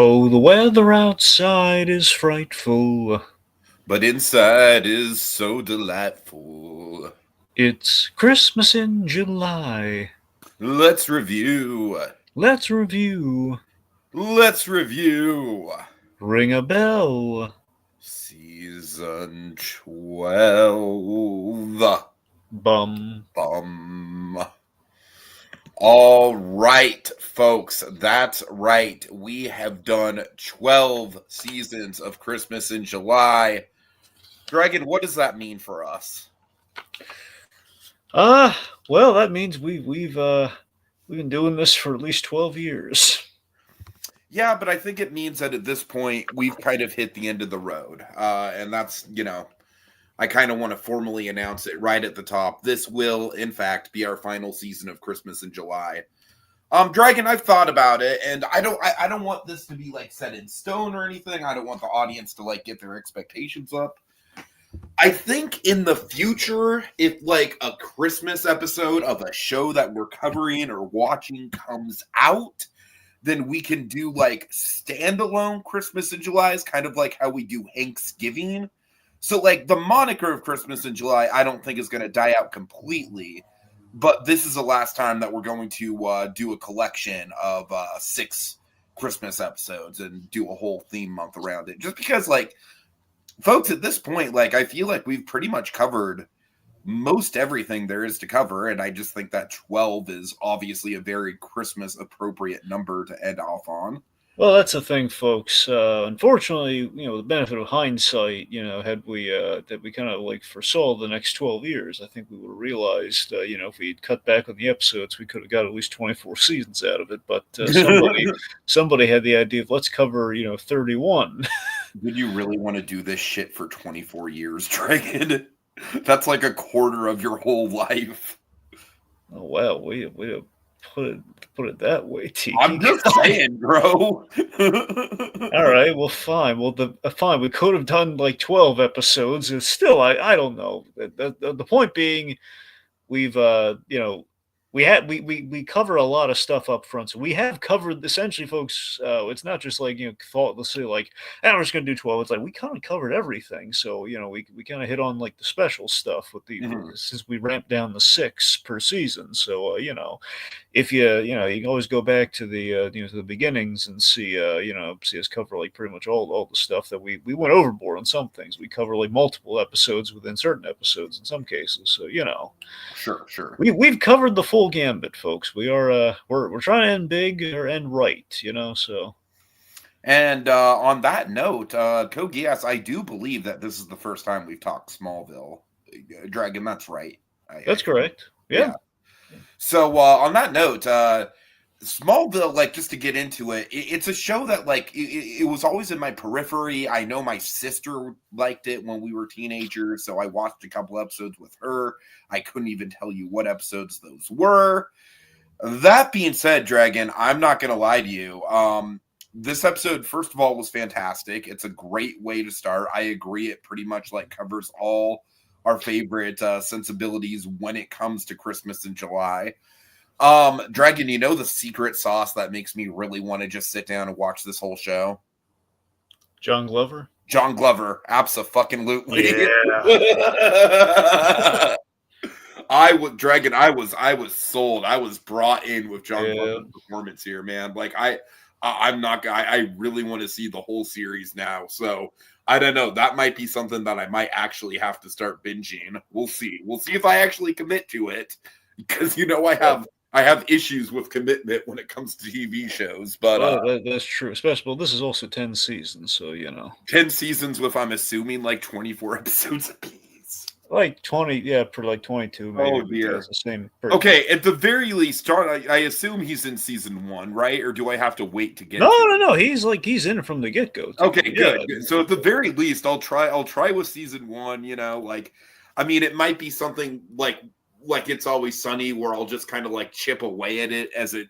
Oh, the weather outside is frightful. But inside is so delightful. It's Christmas in July. Let's review. Let's review. Let's review. Ring a bell. Season 12. Bum. Bum. All right, folks. That's right. We have done 12 seasons of Christmas in July. Dragon, what does that mean for us? Well, that means we've been doing this for at least 12 years. Yeah, but I think it means that at this point we've kind of hit the end of the road. And that's, I kind of want to formally announce it right at the top. This will, in fact, be our final season of Christmas in July. Dragon, I've thought about it, and I don't want this to be like set in stone or anything. I don't want the audience to like get their expectations up. I think in the future, if like a Christmas episode of a show that we're covering or watching comes out, then we can do like standalone Christmas in July, is kind of like how we do Thanksgiving. So like the moniker of Christmas in July, I don't think is going to die out completely. But this is the last time that we're going to do a collection of 6 Christmas episodes and do a whole theme month around it. Just because, like, folks, at this point, like, I feel like we've pretty much covered most everything there is to cover. And I just think that 12 is obviously a very Christmas appropriate number to end off on. Well, that's the thing, folks. Unfortunately, the benefit of hindsight, had we kind of like foresaw the next 12 years, I think we would have realized, if we'd cut back on the episodes, we could have got at least 24 seasons out of it. But somebody had the idea of let's cover, 31. Did you really want to do this shit for 24 years, Dragon? That's like a quarter of your whole life. Oh wow, we put it that way, Tiki. I'm just saying, bro. All right, well, fine. Well, fine. We could have done like 12 episodes. It's still, I don't know. The point being, we've we cover a lot of stuff up front. So we have covered essentially, folks. It's not just like thoughtlessly like, we're just gonna do 12. It's like we kind of covered everything. So we kind of hit on like the special stuff with the since we ramped down the 6 per season. So if you can always go back to the to the beginnings and see see us cover like pretty much all the stuff that we went overboard on some things. We cover like multiple episodes within certain episodes in some cases. So sure we've covered the full gambit, folks. We are we're trying to end big or end right, so. And on that note, Kogias, I do believe that this is the first time we've talked Smallville. Dragon, that's right. That's correct. Yeah. So on that note, Smallville, like, just to get into it, it's a show that like it was always in my periphery. I know my sister liked it when we were teenagers, so I watched a couple episodes with her. I couldn't even tell you what episodes those were. That being said, Dragon, I'm not gonna lie to you. This episode, first of all, was fantastic. It's a great way to start. I agree. It pretty much like covers all our favorite sensibilities when it comes to Christmas in July. Dragon, the secret sauce that makes me really want to just sit down and watch this whole show? John Glover? John Glover, abso-fucking-lutely. Yeah. I was sold. I was brought in with John Glover's performance here, man. Like I really want to see the whole series now. So I don't know. That might be something that I might actually have to start binging. We'll see. We'll see if I actually commit to it, because I have issues with commitment when it comes to TV shows. But that's true. Especially, this is also 10 seasons, so 10 seasons with, I'm assuming, like 24 episodes apiece. Like 20, for like 22, maybe. Oh dear. The same. Okay, at the very least, I assume he's in season 1, right? Or do I have to wait to get? No. He's in it from the get go. Okay, good. So at the very least, I'll try with season 1. Like, I mean, it might be something like It's Always Sunny, where I'll just kind of like chip away at it as it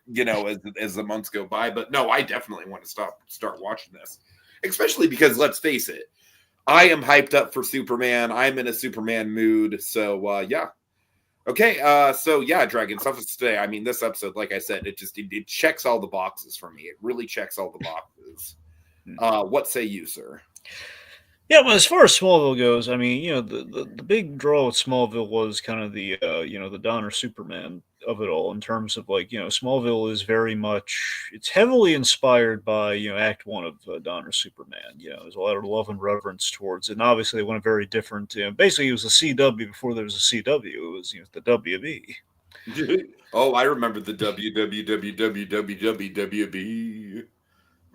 as the months go by. But no, I definitely want to start watching this, especially because let's face it, I am hyped up for Superman. I'm in a Superman mood. So, yeah. Okay. So, yeah, Dragon, suffice today. I mean, this episode, like I said, it checks all the boxes for me. It really checks all the boxes. What say you, sir? Yeah, well, as far as Smallville goes, I mean, the big draw with Smallville was kind of the Donner Superman of it all in terms of like, Smallville is very much it's heavily inspired by, Act 1 of Donner Superman. There's a lot of love and reverence towards it. And obviously they went a very different, basically it was a CW before there was a CW. It was, the WB. Oh, I remember the WWWWWWWB.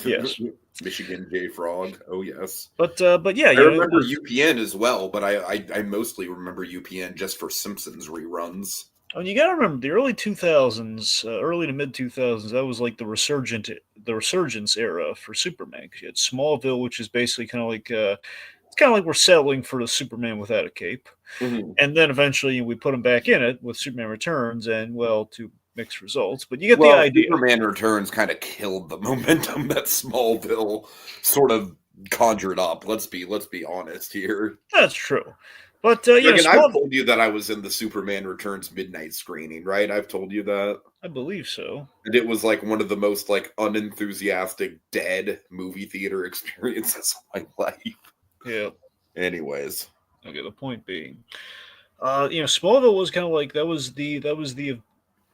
Yes. Michigan J Frog. Oh yes. But yeah, I it remember was. UPN as well, but I mostly remember UPN just for Simpsons reruns. I mean, you got to remember the early 2000s, early to mid 2000s. That was like the resurgence era for Superman. Because you had Smallville, which is basically kind of like it's kind of like we're settling for the Superman without a cape, and then eventually we put him back in it with Superman Returns, and well, to mixed results. But you get the Well, idea. Superman Returns kind of killed the momentum that Smallville sort of conjured up. Let's be honest here. That's true, but Again, I've Small. told you that I was in the Superman Returns midnight screening, right? I've told you that. I believe so. And it was like one of the most like unenthusiastic dead movie theater experiences of my life. Yeah. Anyways. Okay. The point being, Smallville was kind of like that was the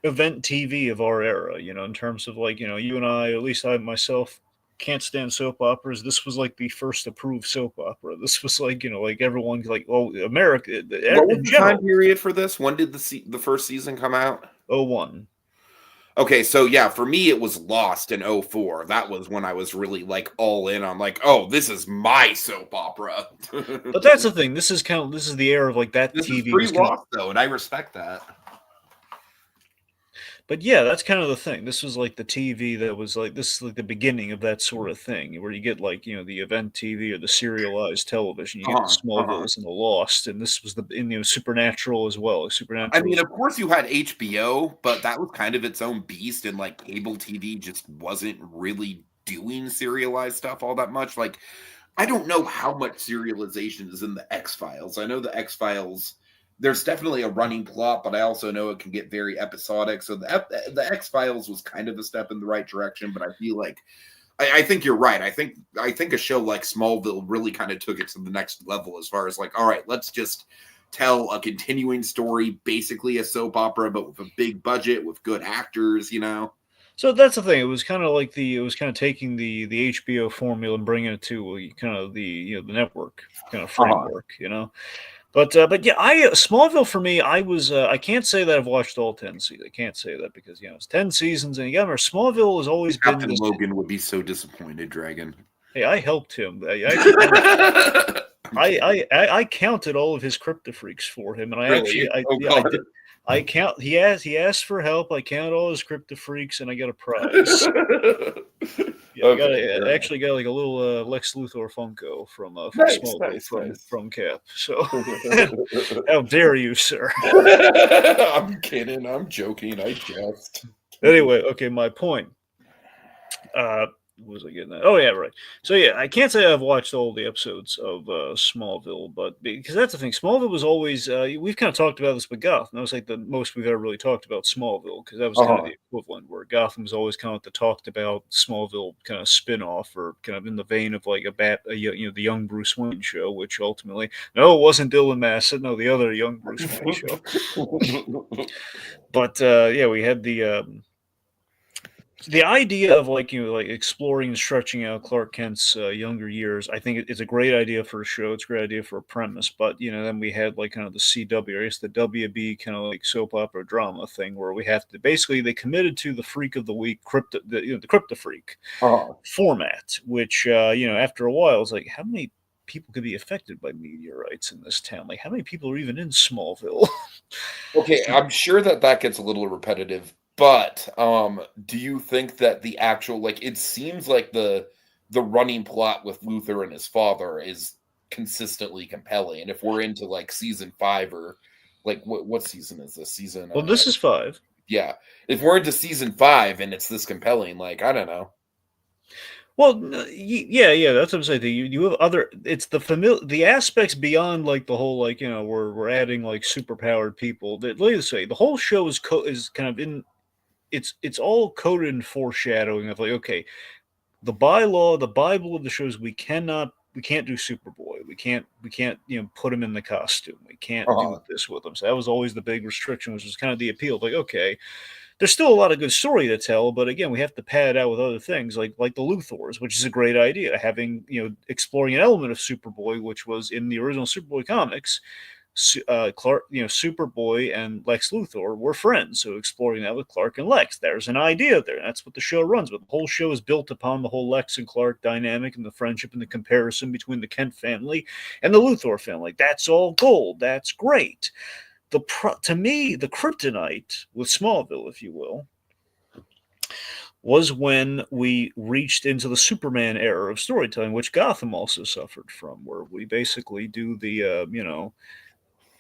event TV of our era, in terms of like, you and I, at least I myself, can't stand soap operas. This was like the first approved soap opera. This was like, like everyone, like, oh, America What was in the time general. period for this? When did the first season come out? 01. Okay, so yeah, for me it was Lost in 04. That was when I was really like all in on like, oh, this is my soap opera. But that's the thing. This is the era of like that This is TV was kind of. pre-Lost though, and I respect that. But yeah, that's kind of the thing. This was like the TV that was like this is like the beginning of that sort of thing, where you get like the event TV or the serialized television. You get the Uh-huh, uh-huh. Smallvilles and the Lost, and this was the Supernatural as well. I Supernatural mean, was. of course you had HBO, but that was kind of its own beast, and like cable TV just wasn't really doing serialized stuff all that much. Like, I don't know how much serialization is in the X Files. I know the X Files. There's definitely a running plot, but I also know it can get very episodic. So the X Files was kind of a step in the right direction, but I feel like I think you're right. I think a show like Smallville really kind of took it to the next level as far as like, all right, let's just tell a continuing story, basically a soap opera, but with a big budget, with good actors. So that's the thing. It was kind of taking the HBO formula and bringing it to kind of the network kind of Uh-huh. framework. But yeah, I Smallville for me, I can't say that I've watched all 10 seasons. I can't say that because it's 10 seasons, and you got to remember Smallville has always been Captain this. Logan would be so disappointed, Dragon. Hey, I helped him. I actually I counted all of his crypto freaks for him, and I actually Really? Oh yeah, I god. did. I count. He asked for help. I counted all his crypto freaks, and I got a prize. Yeah, Okay, I actually got like a little Lex Luthor Funko from nice, Smallville nice, from nice. from Cap. So how dare you, sir? I'm kidding. I'm joking. I jest. Anyway, okay, my point. Uh, what was I getting at? Oh yeah, right. So yeah, I can't say I've watched all the episodes of Smallville, but because that's the thing, Smallville was always we've kind of talked about this with Gotham. That was like the most we've ever really talked about Smallville because that was kind of Uh-huh. the equivalent where Gotham was always kind of the talked about Smallville kind of spin off or kind of in the vein of like the young Bruce Wayne show, which ultimately no, it wasn't Dylan Massett, no, the other young Bruce Wayne show. But yeah, we had the idea of like like exploring and stretching out Clark Kent's younger years. I think it's a great idea for a show. It's a great idea for a premise. But then we had like kind of the CW, I guess the WB kind of like soap opera drama thing where we have to basically they committed to the Freak of the Week, the Crypto Freak Uh-huh. format, which after a while it's like how many people could be affected by meteorites in this town? Like how many people are even in Smallville? Okay, I'm sure that gets a little repetitive, but do you think that the actual like it seems like the running plot with Luther and his father is consistently compelling. And if we're into like season 5 or like what season is this? Season Well, this is 5. yeah. If we're into season 5 and it's this compelling, like I don't know. Well, yeah, that's what I'm saying. You have other. It's the aspects beyond like the whole like we're adding like superpowered people. Let me say the whole show is kind of in. It's all coded in foreshadowing of like okay, the bylaw, the Bible of the show is we can't do Superboy. We can't put him in the costume. We can't do Uh-huh. this with him. So that was always the big restriction, which was kind of the appeal. Like, okay, there's still a lot of good story to tell, but again, we have to pad it out with other things like the Luthors, which is a great idea. Having exploring an element of Superboy, which was in the original Superboy comics. Clark, Superboy and Lex Luthor were friends. So exploring that with Clark and Lex, there's an idea there. And that's what the show runs with. The whole show is built upon the whole Lex and Clark dynamic and the friendship and the comparison between the Kent family and the Luthor family. That's all gold. That's great. To me, the kryptonite with Smallville, if you will, was when we reached into the Superman era of storytelling, which Gotham also suffered from, where we basically do the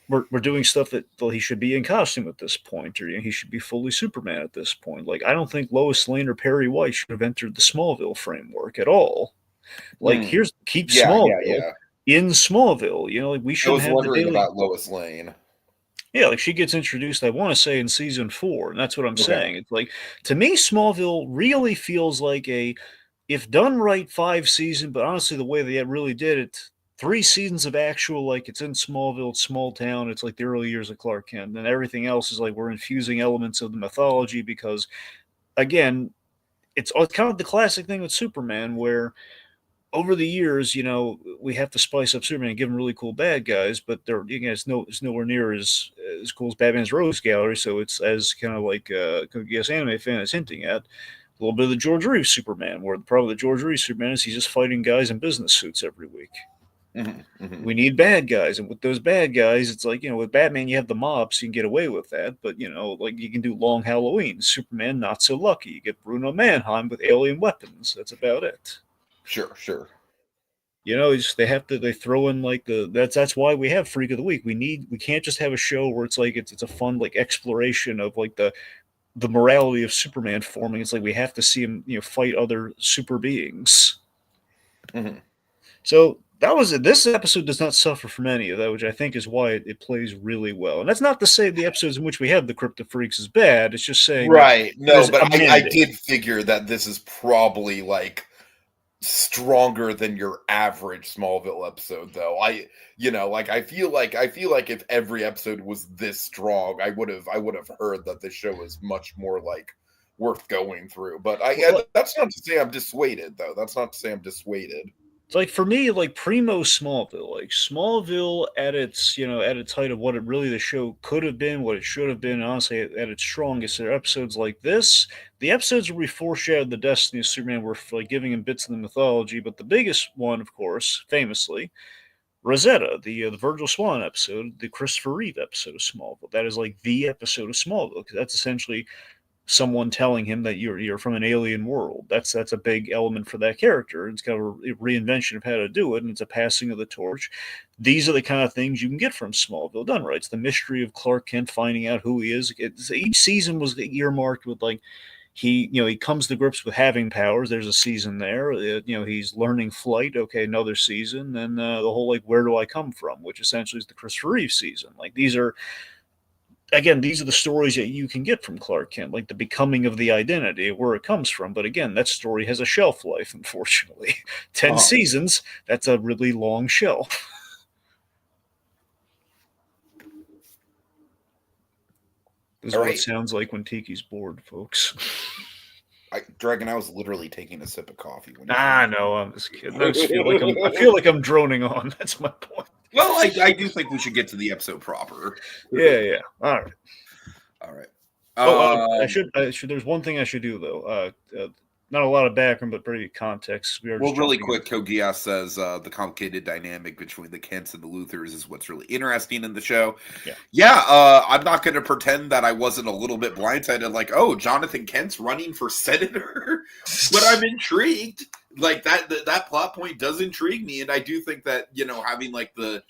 we're doing stuff that, well, he should be in costume at this point, or he should be fully Superman at this point. Like, I don't think Lois Lane or Perry White should have entered the Smallville framework at all. Like, keep Yeah, yeah, Smallville yeah. in Smallville. Like, we I shouldn't was have the wondering daily. about Lois Lane. Yeah, like she gets introduced, I want to say, in season 4, and that's what I'm Okay. saying. It's like, to me, Smallville really feels like if done right, 5 season, but honestly, the way they really did it, 3 seasons of actual, like, it's in Smallville, it's small town, it's like the early years of Clark Kent, and everything else is like we're infusing elements of the mythology because, again, it's kind of the classic thing with Superman where over the years, we have to spice up Superman and give him really cool bad guys, but it's nowhere near as cool as Batman's Rogues Gallery. So it's as kind of like yes, anime fan is hinting at a little bit of the George Reeves Superman, where the problem with the George Reeves Superman is he's just fighting guys in business suits every week. We need bad guys, and with those bad guys, it's like with Batman, you have the mob, so you can get away with that. But like you can do Long Halloween. Superman, not so lucky. You get Bruno Mannheim with alien weapons. That's about it. Sure. They throw in like that's why we have Freak of the Week. We can't just have a show where it's like it's a fun like exploration of like the morality of Superman forming. It's like we have to see him fight other super beings. So that was it. This episode does not suffer from any of that, which I think is why it plays really well. And that's not to say the episodes in which we have the Crypto Freaks is bad. It's just saying that Right. it No, is but a I mandate. did figure that this is probably like stronger than your average Smallville episode, though. I feel like if every episode was this strong, I would have heard that this show was much more like worth going through. But that's not to say I'm dissuaded, though. That's not to say I'm dissuaded. It's like for me, like primo Smallville, like Smallville at its height of what it really the show could have been, what it should have been. Honestly, at its strongest, there are episodes like this. The episodes where we foreshadowed the destiny of Superman were like giving him bits of the mythology, but the biggest one, of course, famously, Rosetta, the Virgil Swan episode, the Christopher Reeve episode of Smallville. That is like the episode of Smallville because that's essentially someone telling him that you're from an alien world. That's a big element for that character. It's kind of a reinvention of how to do it, and it's a passing of the torch. These are the kind of things you can get from Smallville done right. It's the mystery of Clark Kent finding out who he is. Each season was earmarked with like he comes to grips with having powers. There's a season there. He's learning flight. Okay, another season. And the whole like where do I come from, which essentially is the Christopher Reeve season. Like these are the stories that you can get from Clark Kent, like the becoming of the identity, where it comes from. But again, that story has a shelf life, unfortunately. 10 seasons, that's a really long shelf. This is what it sounds like when Tiki's bored, folks. Dragon, I was literally taking a sip of coffee. No, I'm just kidding. I feel like I'm droning on. That's my point. Well, I do think we should get to the episode proper. Yeah. All right. I should. There's one thing I should do though. Not a lot of background, but pretty context. Really quick, Kogia says the complicated dynamic between the Kents and the Luthors is what's really interesting in the show. I'm not going to pretend that I wasn't a little bit blindsided, like, oh, Jonathan Kent's running for senator, but I'm intrigued. Like that plot point does intrigue me, and I do think that having like the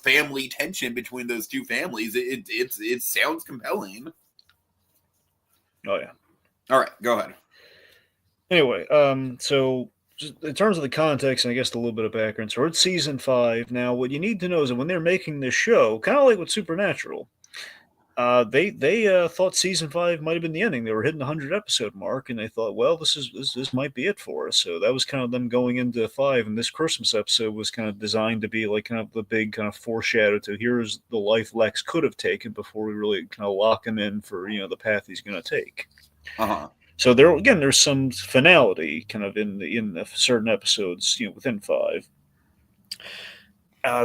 family tension between those two families, it sounds compelling. Oh yeah. All right, go ahead. Anyway, so just in terms of the context and I guess a little bit of background, so we're at season 5 now. What you need to know is that when they're making this show, kind of like with Supernatural, They thought season 5 might have been the ending. They were hitting the 100 episode mark, and they thought, well, this might be it for us. So that was kind of them going into 5, and this Christmas episode was kind of designed to be like kind of the big kind of foreshadow to here's the life Lex could have taken before we really kind of lock him in for the path he's going to take. Uh-huh. So there's some finality kind of in the certain episodes within 5.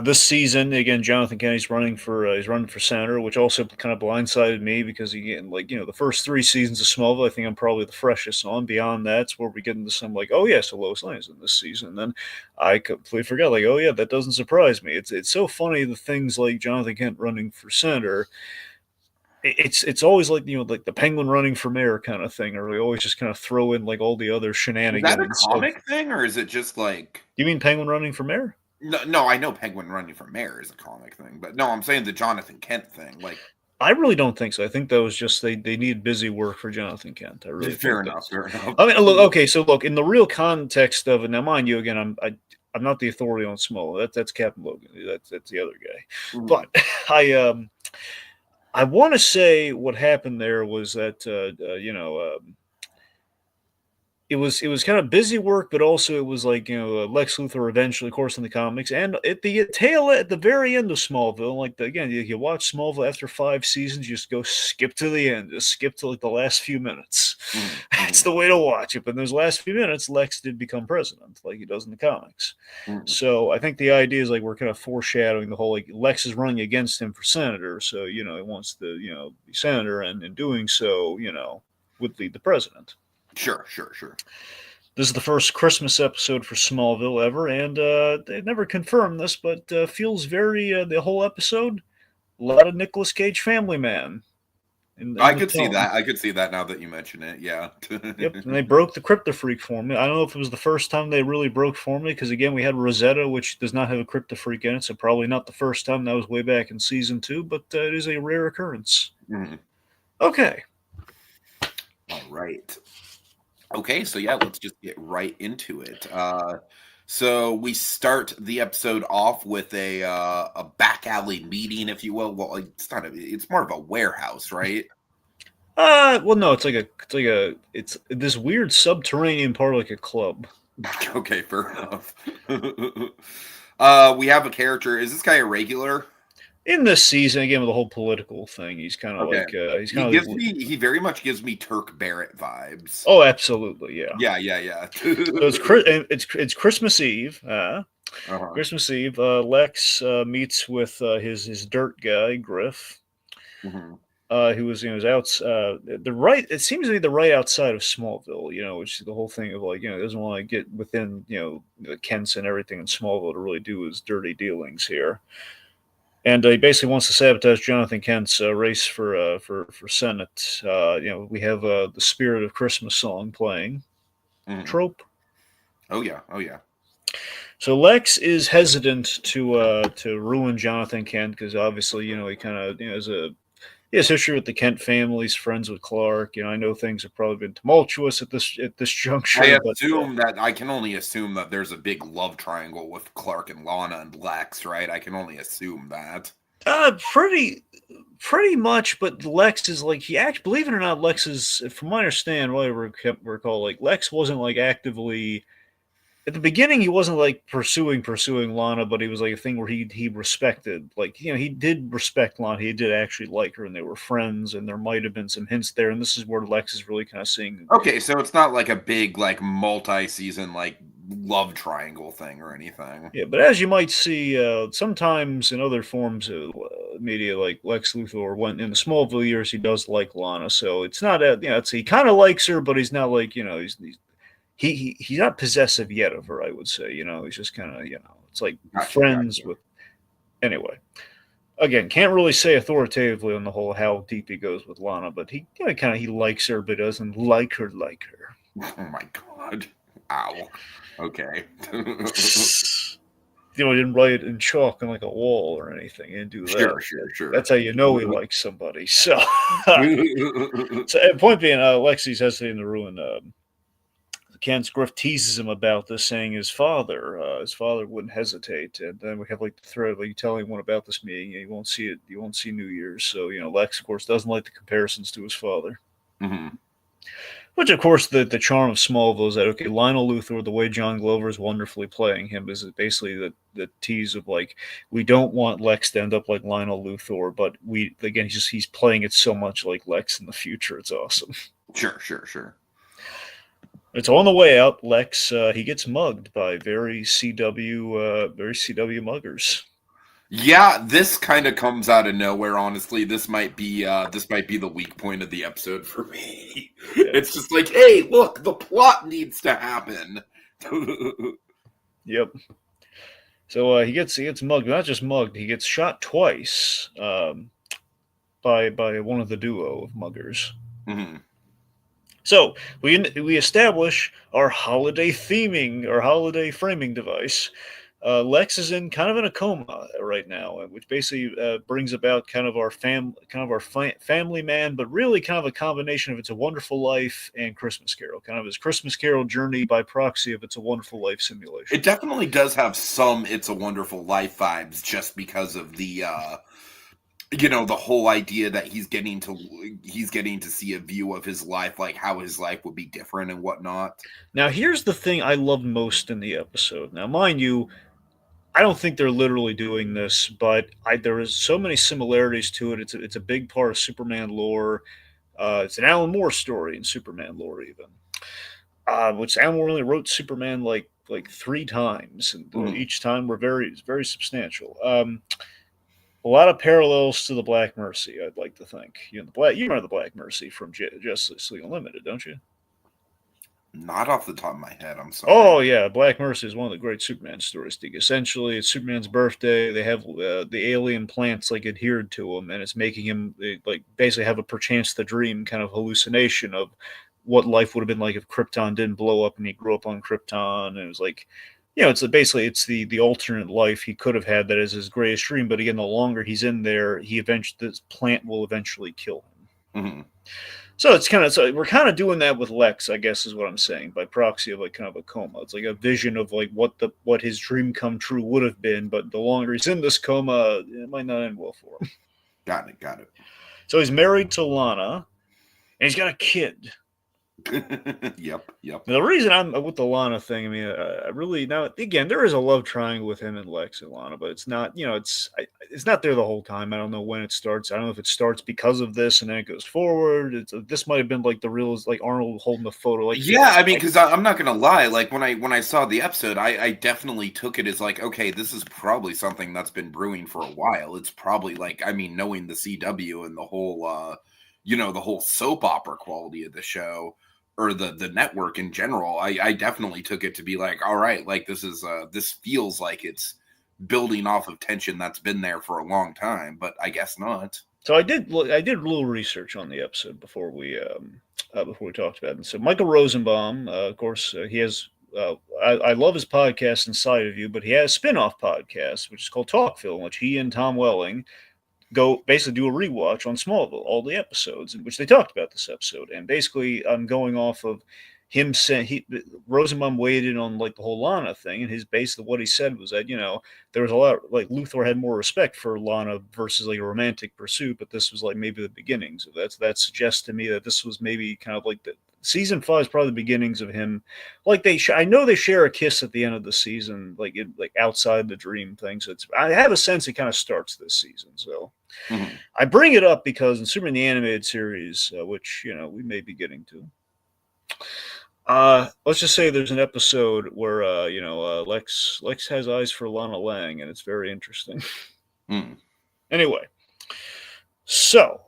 This season, again, Jonathan Kennedy's running for senator, which also kind of blindsided me because again, the first 3 seasons of Smallville, I think I'm probably the freshest on. Beyond that's where we get into some like, oh yeah, so Lois Lane's in this season. And then I completely forgot, like, oh yeah, that doesn't surprise me. It's so funny the things like Jonathan Kent running for senator. It's always like like the Penguin running for mayor kind of thing, or we always just kind of throw in like all the other Is shenanigans. that a comic thing, or is it just like? You mean Penguin running for mayor? No, I know Penguin running for mayor is a comic thing, but no, I'm saying the Jonathan Kent thing. Like, I really don't think so. I think that was just they need busy work for Jonathan Kent. I really fair think enough. Fair enough. I mean, look, okay, so look, in the real context of it, now mind you, again, I'm not the authority on Smallville. That's Captain Logan. That's the other guy. But I want to say what happened there was that it was kind of busy work, but also it was like Lex Luthor eventually, of course, in the comics, and at the very end of Smallville, like again, you watch Smallville after 5 seasons, you just go skip to the end, just skip to like the last few minutes. That's the way to watch it. But in those last few minutes, Lex did become president, like he does in the comics. So I think the idea is like we're kind of foreshadowing the whole like Lex is running against him for senator, so he wants to be senator, and in doing so, would lead the president. Sure. This is the first Christmas episode for Smallville ever, and they never confirmed this, but feels very the whole episode a lot of Nicolas Cage Family Man. I could see that. I could see that now that you mention it. Yeah. Yep, and they broke the Crypto Freak formula. I don't know if it was the first time they really broke formula, because again, we had Rosetta, which does not have a Crypto Freak in it, so probably not the first time. That was way back in season 2, but it is a rare occurrence. Okay. All right. Okay, so yeah, let's just get right into it. So we start the episode off with a back alley meeting, if you will. Well, it's more of a warehouse, right? Well, no, it's this weird subterranean part, like a club. Okay, fair enough. We have a character. Is this guy a regular? In this season, again, with the whole political thing, he's kind of like he very much gives me Turk Barrett vibes. Oh, absolutely, yeah. So it's Christmas Eve. Christmas Eve. Lex meets with his dirt guy Griff, who was it seems to be the right outside of Smallville. Which is the whole thing of like doesn't want to get within the Kents and everything in Smallville to really do his dirty dealings here. And he basically wants to sabotage Jonathan Kent's race for Senate. We have the Spirit of Christmas song playing. Trope. Oh yeah. So Lex is hesitant to ruin Jonathan Kent because obviously he kind of he has history with the Kent family. He's friends with Clark. I know things have probably been tumultuous at this juncture. I can only assume that there's a big love triangle with Clark and Lana and Lex, right? I can only assume that. Pretty much, but Lex is like believe it or not, Lex is, from my understanding, what I recall, like Lex wasn't like actively. At the beginning, he wasn't like pursuing Lana, but he was like a thing where he respected, like he did respect Lana. He did actually like her, and they were friends. And there might have been some hints there. And this is where Lex is really kind of seeing. Okay, so it's not like a big like multi-season like love triangle thing or anything. Yeah, but as you might see, sometimes in other forms of media, like Lex Luthor, when in the Smallville years, he does like Lana. So it's not he kind of likes her, but he's not like he's not possessive yet of her, I would say. He's just kind of, it's like friends with. Anyway, again, can't really say authoritatively on the whole how deep he goes with Lana, but he he likes her, but doesn't like her. Oh my god! Ow. Okay. He didn't write it in chalk on like a wall or anything. He didn't do that. Sure. That's how you know he likes somebody. So, point being, Lexi's hesitating to ruin Kent Griff teases him about this, saying his father wouldn't hesitate. And then we have like the thread, like you tell anyone about this meeting, you won't see it. You won't see New Year's. So Lex, of course, doesn't like the comparisons to his father. Mm-hmm. Which, of course, the charm of Smallville is that, okay, Lionel Luthor, the way John Glover is wonderfully playing him, is basically the tease of, like, we don't want Lex to end up like Lionel Luthor, but he's playing it so much like Lex in the future. It's awesome. Sure. It's on the way out. Lex, he gets mugged by very CW muggers. Yeah, this kind of comes out of nowhere. Honestly, this might be the weak point of the episode for me. Yeah. It's just like, hey, look, the plot needs to happen. Yep. So he gets mugged. Not just mugged, he gets shot twice by one of the duo of muggers. Mm-hmm. So we establish our holiday framing device. Lex is in a coma right now, which basically brings about kind of our family man, but really kind of a combination of It's a Wonderful Life and Christmas Carol, kind of his Christmas Carol journey by proxy of It's a Wonderful Life simulation. It definitely does have some It's a Wonderful Life vibes, just because of the the whole idea that he's getting to see a view of his life, like how his life would be different and whatnot. Now, here's the thing I loved most in the episode. Now, mind you, I don't think they're literally doing this, but there is so many similarities to it. It's a big part of Superman lore. It's an Alan Moore story in Superman lore, even. Which Alan Moore only wrote Superman like 3 times, and each time were very, very substantial. A lot of parallels to the Black Mercy, I'd like to think. You remember the Black Mercy from Justice League Unlimited, don't you? Not off the top of my head, I'm sorry. Oh yeah, Black Mercy is one of the great Superman stories. Essentially, it's Superman's birthday. They have the alien plants like adhered to him, and it's making him like basically have a perchance the dream kind of hallucination of what life would have been like if Krypton didn't blow up and he grew up on Krypton. And it was like, it's the alternate life he could have had that is his greatest dream. But again, the longer he's in there, this plant will eventually kill him. Mm-hmm. So we're kind of doing that with Lex, I guess, is what I'm saying, by proxy of like kind of a coma. It's like a vision of like what his dream come true would have been, but the longer he's in this coma, it might not end well for him. Got it. So he's married to Lana, and he's got a kid. Yep. Now, the reason I'm with the Lana thing, I mean, I really now again there is a love triangle with him and Lex and Lana, but it's not, it's not there the whole time. I don't know when it starts. I don't know if it starts because of this and then it goes forward. This might have been like the real, like Arnold holding the photo. Like, yeah, I mean, because I'm not gonna lie, like when I saw the episode, I definitely took it as like, okay, this is probably something that's been brewing for a while. It's probably like, I mean, knowing the CW and the whole, the whole soap opera quality of the show, or the network in general, I definitely took it to be like, all right, like this feels like it's building off of tension that's been there for a long time, but I guess not. So I did a little research on the episode before we talked about it. And so Michael Rosenbaum, of course, he has. I love his podcast Inside of You, but he has a spin-off podcast which is called Talkville, in which he and Tom Welling go basically do a rewatch on Smallville, all the episodes in which they talked about this episode. And basically, I'm going off of him saying Rosenbaum weighed in on like the whole Lana thing, and his basically what he said was that there was a lot like Luthor had more respect for Lana versus like a romantic pursuit, but this was like maybe the beginnings of that suggests to me that this was maybe kind of like the season 5 is probably the beginnings of him. Like I know they share a kiss at the end of the season, like outside the dream thing. So I have a sense it kind of starts this season. So I bring it up because in Superman the Animated Series, which we may be getting to, let's just say there's an episode where Lex has eyes for Lana Lang, and it's very interesting. Anyway, so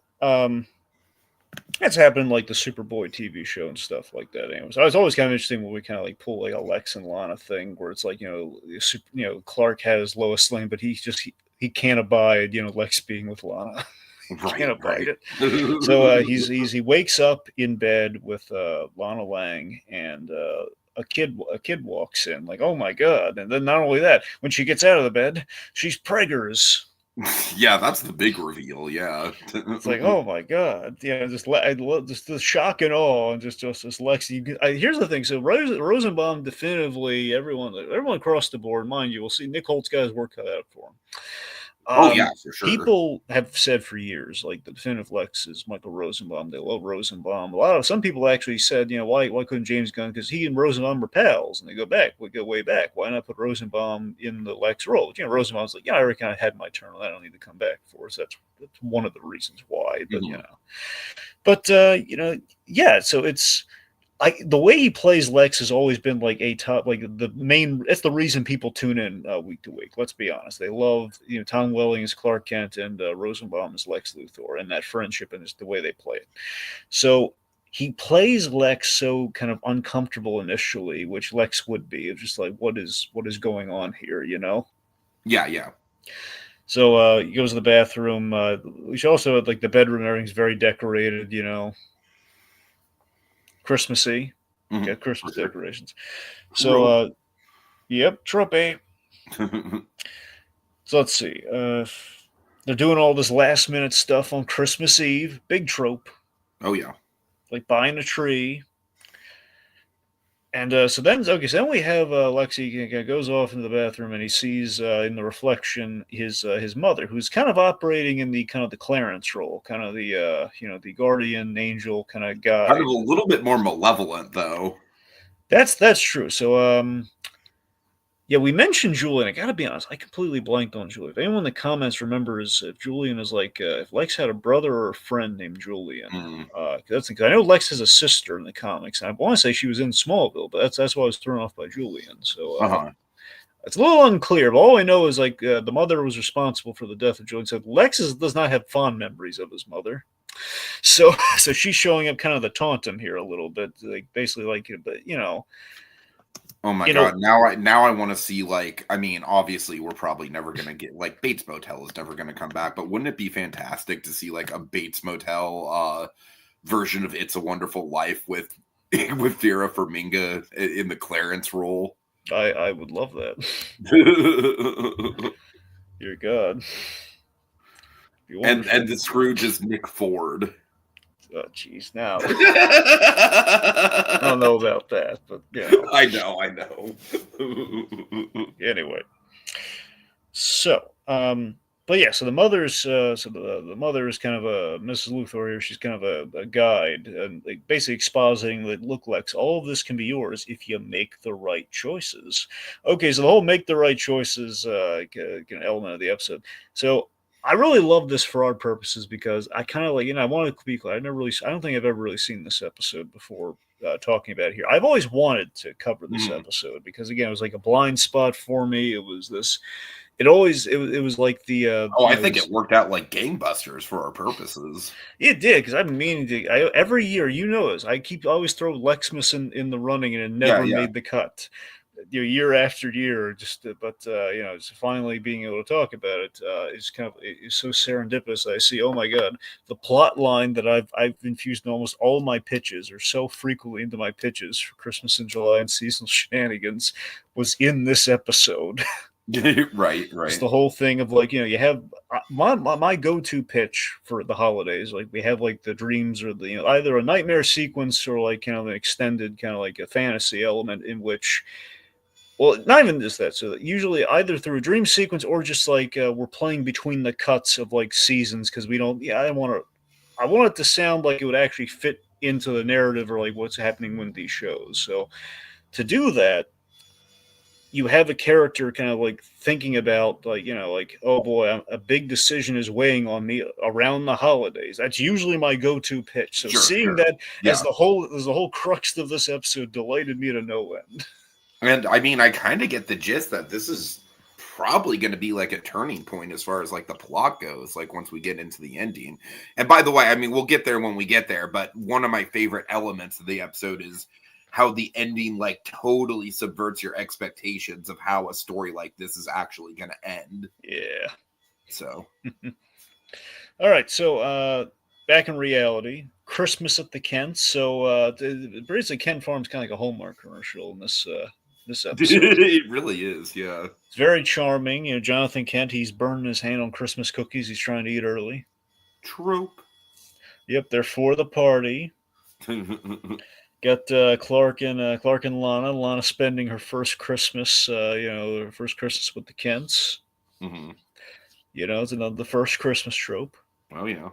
that's happened like the Superboy TV show and stuff like that. Anyway, so it's always kind of interesting when we kind of like pull like a Lex and Lana thing, where it's like Clark has Lois Lane, but he can't abide Lex being with Lana. Can't abide it. So he wakes up in bed with Lana Lang, and a kid walks in, like, oh my god! And then not only that, when she gets out of the bed, she's preggers. Yeah, that's the big reveal. Yeah. It's like, oh my god, yeah, just the shock and awe, and just this Lexi. Here's the thing: so Rosenbaum definitively, everyone across the board, mind you, will see Nick Holt's got his work cut out for him. Oh yeah, for sure. People have said for years, like the definitive Lex is Michael Rosenbaum. They love Rosenbaum. Some people actually said, why couldn't James Gunn? Because he and Rosenbaum were pals, and they go way back. Why not put Rosenbaum in the Lex role? Rosenbaum's like, I already kind of had my turn. I don't need to come back for it. So that's one of the reasons why. But Mhm. yeah. So it's the way he plays Lex has always been like a top, like the main. It's the reason people tune in week to week. Let's be honest; they love Tom Welling as Clark Kent and Rosenbaum as Lex Luthor, and that friendship and just the way they play it. So he plays Lex so kind of uncomfortable initially, which Lex would be. It's just like what is going on here, Yeah, yeah. So he goes to the bathroom. Which also like the bedroom, everything's very decorated, Christmassy. Mhm. Got For Christmas sure. decorations. So Trope. yep, Trumpy. So let's see. They're doing all this last minute stuff on Christmas Eve. Big trope, Oh yeah. like buying a tree. And so then we have Lexi goes off into the bathroom and he sees in the reflection his mother, who's kind of operating in the kind of the Clarence role, kind of the the guardian angel kind of Kind of guide. a little bit more malevolent though. That's true. So yeah, we mentioned Julian. I gotta be honest, I completely blanked on Julian. If anyone in the comments remembers if Julian is like if Lex had a brother or a friend named Julian, Mm. cause I know Lex has a sister in the comics, and I want to say she was in Smallville, but that's why I was thrown off by Julian. So Uh-huh. it's a little unclear. But all I know is like the mother was responsible for the death of Julian. So does not have fond memories of his mother. So so she's showing up kind of the taunt him here a little bit, like basically like, but Oh my you know, god. Now I want to see, like, I mean, obviously we're probably never gonna get, like, Bates Motel is never gonna come back, but wouldn't it be fantastic to see like a Bates Motel version of It's a Wonderful Life with with Vera Farmiga in the Clarence role? I would love that. Dear God. Be And wonderful. the Scrooge is Nick Ford. Oh, jeez. Now, I don't know I about that, but know, I know. anyway. So, but yeah, so the mother's, the mother is kind of a Mrs. Luthor here. She's kind of a guide, and like basically expositing that look, Lex, all of this can be yours if you make the right choices. Okay, so the whole make the right choices element of the episode. So I really love this for our purposes because I kind of like I want to be clear. I don't think I've ever really seen this episode before. Talking about it here, I've always wanted to cover this Mhm. episode because again, it was like a blind spot for me. It was this it was like the Oh, I think it worked out like gangbusters for our purposes. it did because I've been meaning to. Every year, this. I keep always throw Lexmas in the running, and it Yeah, never yeah. made the cut. Year after year, just but just finally being able to talk about it is kind of is so serendipitous. I see, oh my god, the plot line that I've infused in almost all my pitches, or so frequently into my pitches for Christmas in July and seasonal shenanigans, was in this episode. Right, Just right. the whole thing of like you have my go-to pitch for the holidays, like we have like the dreams or the either a nightmare sequence or like an extended kind of like a fantasy element in which, well, not even just that, so usually either through a dream sequence or just like we're playing between the cuts of like seasons because we don't I want it to sound like it would actually fit into the narrative or like what's happening with these shows. So to do that, you have a character kind of like thinking about like like, oh boy, a big decision is weighing on me around the holidays. That's usually my go-to pitch. So Sure, seeing sure. that Yeah. as the whole crux of this episode delighted me to no end. And I mean, I kind of get the gist that this is probably going to be like a turning point as far as like the plot goes, like once we get into the ending. And by the way, I mean, we'll get there when we get there, but one of my favorite elements of the episode is how the ending like totally subverts your expectations of how a story like this is actually going to end. Yeah. So, All right, so back in reality, Christmas at the Kents. So basically, Kent Farm's kind of like a Hallmark commercial in this. this episode. It really is, yeah. It's very charming. Jonathan Kent, he's burning his hand on Christmas cookies. He's trying to eat early. Trope. Yep, they're for the party. Got Clark and Lana. Lana spending her first Christmas, her first Christmas with the Kents. Mm-hmm. It's the first Christmas trope. Oh yeah.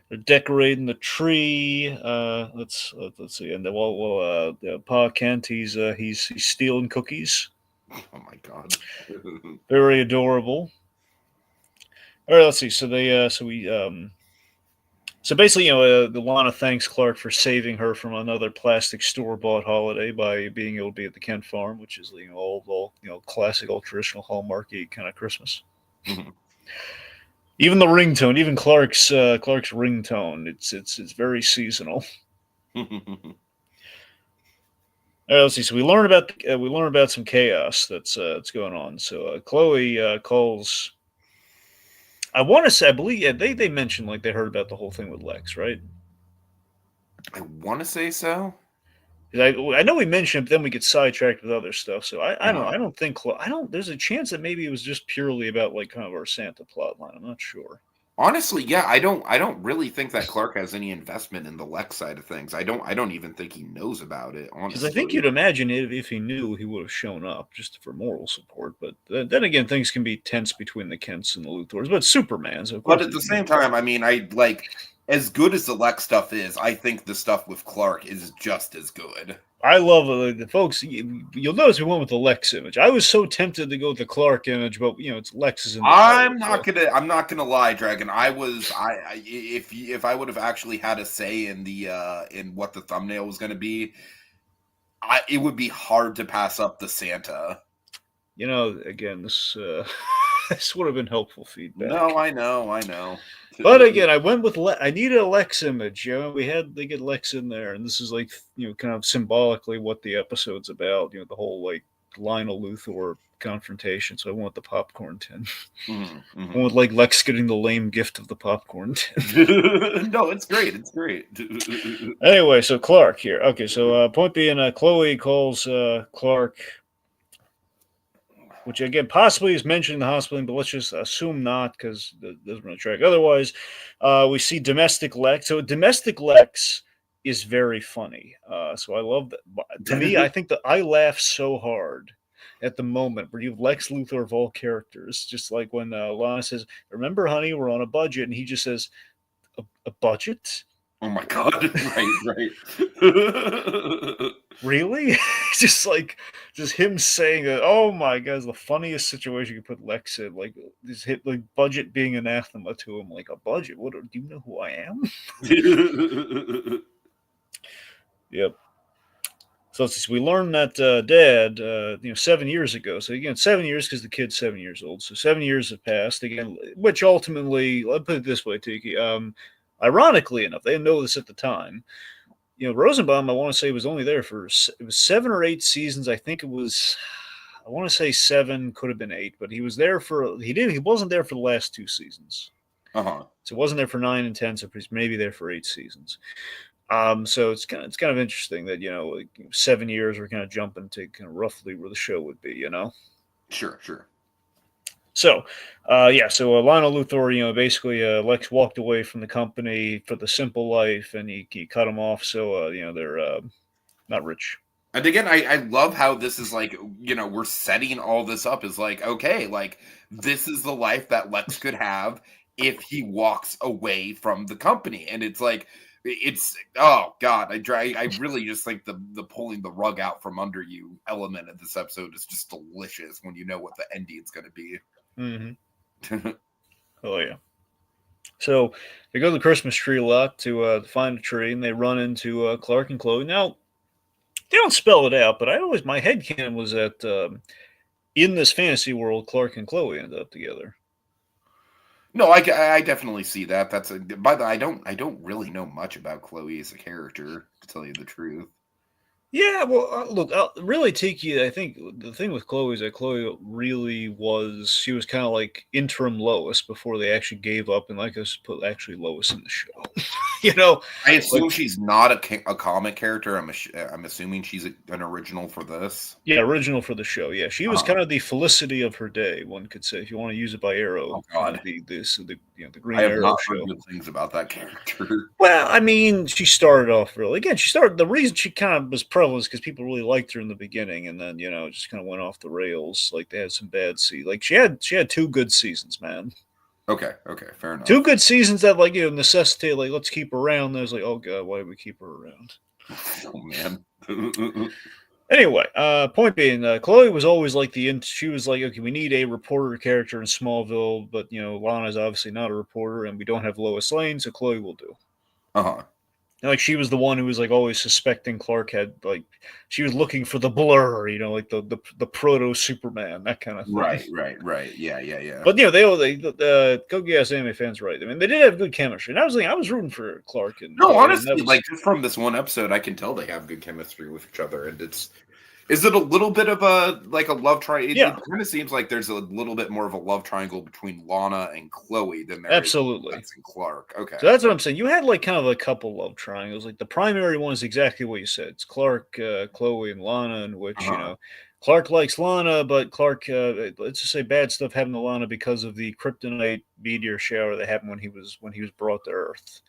They're decorating the tree. Let's see. And Pa Kent, he's stealing cookies. Oh my god. Very adorable. All right, let's see. So basically, the Lana thanks Clark for saving her from another plastic store-bought holiday by being able to be at the Kent farm, which is all classic, old traditional Hallmarky kind of Christmas. Mhm. Even the ringtone, even Clark's ringtone, it's very seasonal. All right, let's see. So we learn about some chaos that's going on. So Chloe calls. I want to say, I believe, yeah, they mentioned like they heard about the whole thing with Lex, right? I want to say so. I know we mentioned, but then we get sidetracked with other stuff. So I don't Uh-huh. I don't think I don't. There's a chance that maybe it was just purely about like kind of our Santa plot line. I'm not sure. Honestly, yeah, I don't really think that Clark has any investment in the Lex side of things. I don't even think he knows about it, Because I think honestly. you'd imagine if he knew, he would have shown up just for moral support. But then again, things can be tense between the Kents and the Luthors. But Superman, so of But course at the he's same time, I mean, I like as good as the Lex stuff is, I think the stuff with Clark is just as good. I love the folks. You'll notice we went with the Lex image. I was so tempted to go with the Clark image, but it's Lex is in the title. So. I'm not gonna lie, Dragon. If I would have actually had a say in the in what the thumbnail was gonna be, it would be hard to pass up the Santa. Again, this this would have been helpful No, feedback. I know. But again, I went with I needed a Lex image. We had to get Lex in there, and this is like kind of symbolically what the episode's about. The whole like Lionel Luthor confrontation. So I went with the popcorn tin. I went like Lex getting the lame gift of the popcorn tin. No, it's great. It's great. Anyway, so Clark here. Okay, so point being, Chloe calls Clark, which again possibly is mentioned in the hospital, but let's just assume not because it doesn't really track. Otherwise, we see domestic Lex. So domestic Lex is very funny. So I love that. To me, I think that I laugh so hard at the moment where you have Lex Luthor of all characters, just like when Lana says, "Remember, honey, we're on a budget," and he just says, "A budget." Oh my god! Right. Really? just him saying that. Oh my god, it's the funniest situation you could put Lex in. Like this hit like budget being anathema to him. Like a budget. What do you know who I am? Yep. So we learned that Dad, 7 years ago. So again, 7 years because the kid's 7 years old. So 7 years have passed again, which ultimately, let's put it this way, Tiki. Ironically enough, they didn't know this at the time. Rosenbaum, I want to say, was only there for it was 7 or 8 seasons. I think it was, I want to say seven, could have been eight, but he was there for he wasn't there for the last 2 seasons. Uh-huh. So it wasn't there for 9 and 10. So he's maybe there for 8 seasons. So it's kind of interesting that 7 years we're kind of jumping to kind of roughly where the show would be. Sure. So, so Lionel Luthor, basically, Lex walked away from the company for the simple life, and he cut him off. So, they're not rich. And again, I love how this is like, we're setting all this up as like, okay, like this is the life that Lex could have if he walks away from the company. And it's like, oh god, I really just think the pulling the rug out from under you element of this episode is just delicious when you know what the ending's going to be. Mm-hmm. Oh yeah. So they go to the Christmas tree lot to find a tree, and they run into Clark and Chloe. Now they don't spell it out, but my headcanon was that in this fantasy world, Clark and Chloe ended up together. No, I definitely see that. By the way, I don't really know much about Chloe as a character, to tell you the truth. Yeah, well, look, really, Tiki. I think the thing with Chloe is that Chloe really was. She was kind of like interim Lois before they actually gave up and like us put actually Lois in the show. you know, I like assume she's not a comic character. I'm assuming she's an original for this. yeah, original for the show. Yeah, she was Uh-huh. kind of the Felicity of her day. One could say, if you want to use it by Arrow, Oh kind of God, the I Green have Arrow not heard show. good things about that character. Well, I mean, she started off really. Again, she started. The reason she kind of was prevalent is because people really liked her in the beginning, and then it just kind of went off the rails. Like they had some bad Like she had two good seasons, man. Okay, fair Two enough. good seasons that necessitate like let's keep her around. There's like, oh god, why do we keep her around? Oh man. Anyway, point being, Chloe was always like she was like, okay, we need a reporter character in Smallville, but Lana's obviously not a reporter, and we don't have Lois Lane, so Chloe will do. Uh-huh. And, like she was the one who was like always suspecting Clark had like she was looking for the blur, like the proto Superman, that kind of thing. Right. Yeah. But they Kogi anime fans, right? I mean, they did have good chemistry, and I was rooting for Clark and No, Chloe, and that honestly, was like just from this one episode, I can tell they have good chemistry with each other, and is it a little bit of a like a love triangle? It yeah, kind of seems like there's a little bit more of a love triangle between Lana and Chloe than there is absolutely. Lex and Clark. Okay. So that's what I'm saying. You had like kind of a couple love triangles. Like the primary one is exactly what you said. It's Clark, Chloe, and Lana, in which Uh-huh. Clark likes Lana, but Clark, let's just say bad stuff happened to Lana because of the kryptonite meteor shower that happened when he was brought to Earth.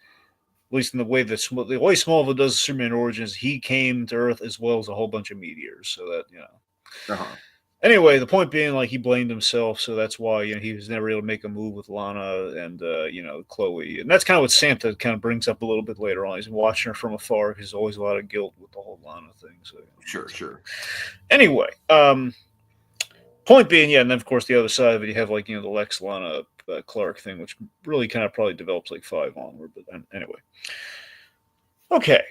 At least in the way Smallville does Superman Origins, he came to Earth as well as a whole bunch of meteors. So that. Uh-huh. Anyway, the point being, like he blamed himself, so that's why he was never able to make a move with Lana and Chloe, and that's kind of what Santa kind of brings up a little bit later on. He's watching her from afar because there's always a lot of guilt with the whole Lana thing. So Sure. anyway, point being, yeah, and then of course the other side of it, you have like the Lex Lana Clark thing, which really kind of probably develops like 5 onward. But anyway, okay.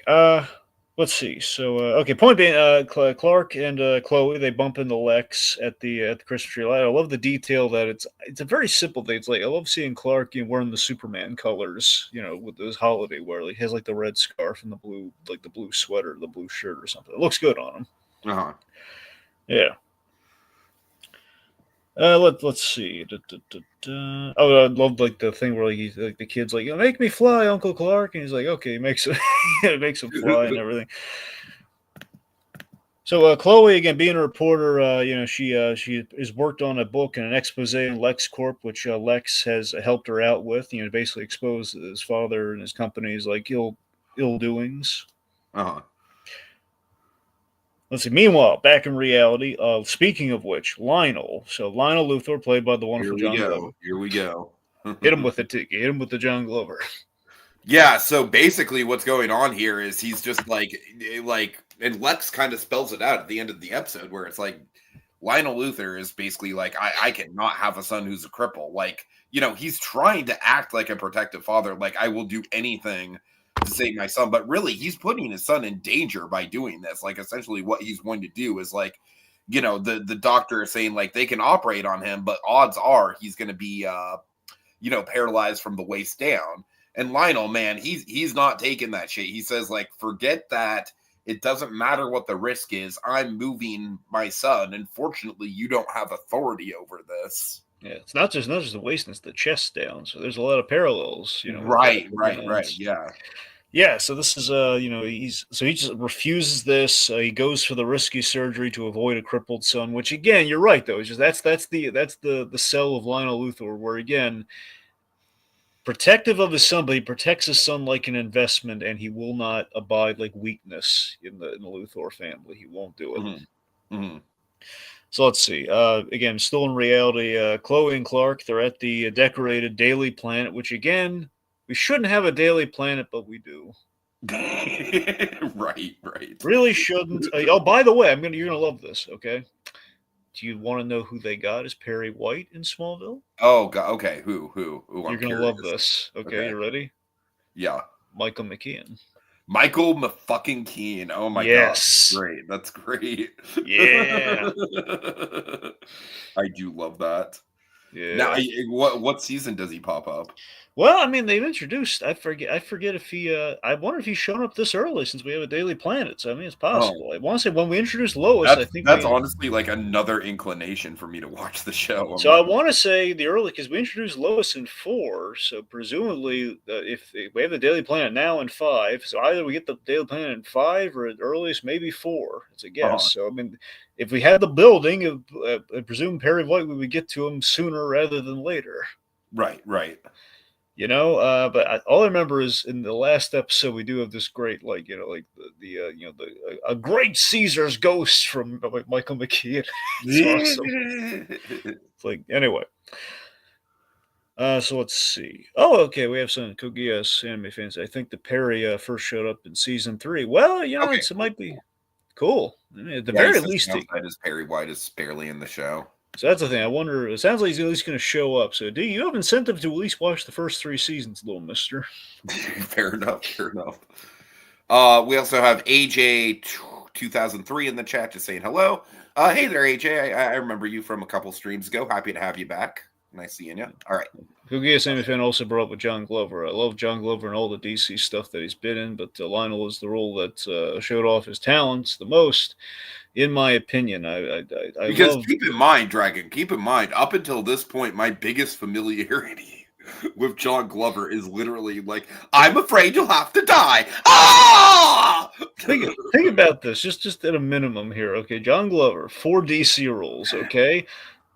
Let's see. So, okay. Point being, Clark and Chloe they bump into Lex at the Christmas tree light. I love the detail that it's a very simple thing. It's like I love seeing Clark wearing the Superman colors, with his holiday wear. Like he has like the red scarf and the blue sweater, the blue shirt or something. It looks good on him. Uh-huh. Yeah. Let's see. Oh, I love like the thing where like, he's like the kid's like, make me fly, Uncle Clark, and he's like, okay, he makes it makes him fly and everything. So Chloe, again, being a reporter, she has worked on a book and an expose in LexCorp, which Lex has helped her out with. Basically expose his father and his company's like ill doings. Uh-huh. Let's see. Meanwhile, back in reality, speaking of which, Lionel. So Lionel Luthor, played by the Here wonderful we John go. Glover. Here we go. Hit him with it. Hit him with the John Glover. Yeah, so basically what's going on here is he's just like and Lex kind of spells it out at the end of the episode where it's like Lionel Luthor is basically like I cannot have a son who's a cripple. Like, he's trying to act like a protective father, like I will do anything to save my son, but really he's putting his son in danger by doing this. Like essentially what he's going to do is like the doctor is saying like they can operate on him, but odds are he's going to be paralyzed from the waist down. And Lionel, man, he's not taking that shit. He says, like, forget that. It doesn't matter what the risk is. I'm moving my son, and fortunately, you don't have authority over this. Yeah, it's not just the waist; it's the chest down. So there's a lot of parallels, with that. Right. Yeah. Yeah. So this is he just refuses this. He goes for the risky surgery to avoid a crippled son. Which again, you're right though. It's just that's the cell of Lionel Luthor, where again, protective of his son, but he protects his son like an investment, and he will not abide like weakness in the Luthor family. He won't do it. Mm-hmm. So let's see. Again, still in reality, Chloe and Clark, they're at the decorated Daily Planet, which again, we shouldn't have a Daily Planet, but we do. Right. Really shouldn't. Oh, by the way, you're gonna love this. Okay. Do you want to know who they got as Perry White in Smallville? Oh God. Okay. Who? You're I'm gonna curious. love this. Okay, Okay. you ready? Yeah. Michael McKean. Michael fucking Keane. Oh my God. Yes. Great. That's great. Yeah. I do love that. Yeah. Now, what season does he pop up? Well, I mean, they've introduced. I forget if he. I wonder if he's shown up this early since we have a Daily Planet. So I mean, it's Oh, possible. I want to say when we introduced Lois, I that's think that's we. honestly like another inclination for me to watch the show. I'm So I not. want to say the early because we introduced Lois in 4. So presumably, if we have the Daily Planet now in 5, so either we get the Daily Planet in 5 or at earliest maybe 4. It's a guess. Uh-huh. So I mean, if we had the building, I presume Perry White we would get to him sooner rather than later. Right, right. But all I remember is in the last episode we do have this great, like like the a great Caesar's ghost from Michael McKean. It's awesome. It's like anyway. So let's see. Oh, okay. We have some Kogias anime fans. I think the Perry first showed up in season 3. Well, Okay, it cool, might be cool. cool. I mean, at the Yeah, he very says least, downside is Perry White is barely in the show. so that's the thing. I wonder. It sounds like he's at least going to show up. So, do you have incentive to at least watch the first 3 seasons, little Mister? Fair enough. Fair enough. We also have AJ 2003 in the chat just saying hello. Hey there, AJ. I remember you from a couple streams ago. Happy to have you back. Nice seeing you. All right. Kogias anime fan also brought up with John Glover. I love John Glover and all the DC stuff that he's been in, but Lionel is the role that showed off his talents the most, in my opinion. I Because love. keep in mind, Dragon, keep in mind, up until this point, my biggest familiarity with John Glover is literally like, I'm afraid you'll have to die. Ah! Think about this, just at a minimum here. Okay, John Glover, 4 DC roles. Okay,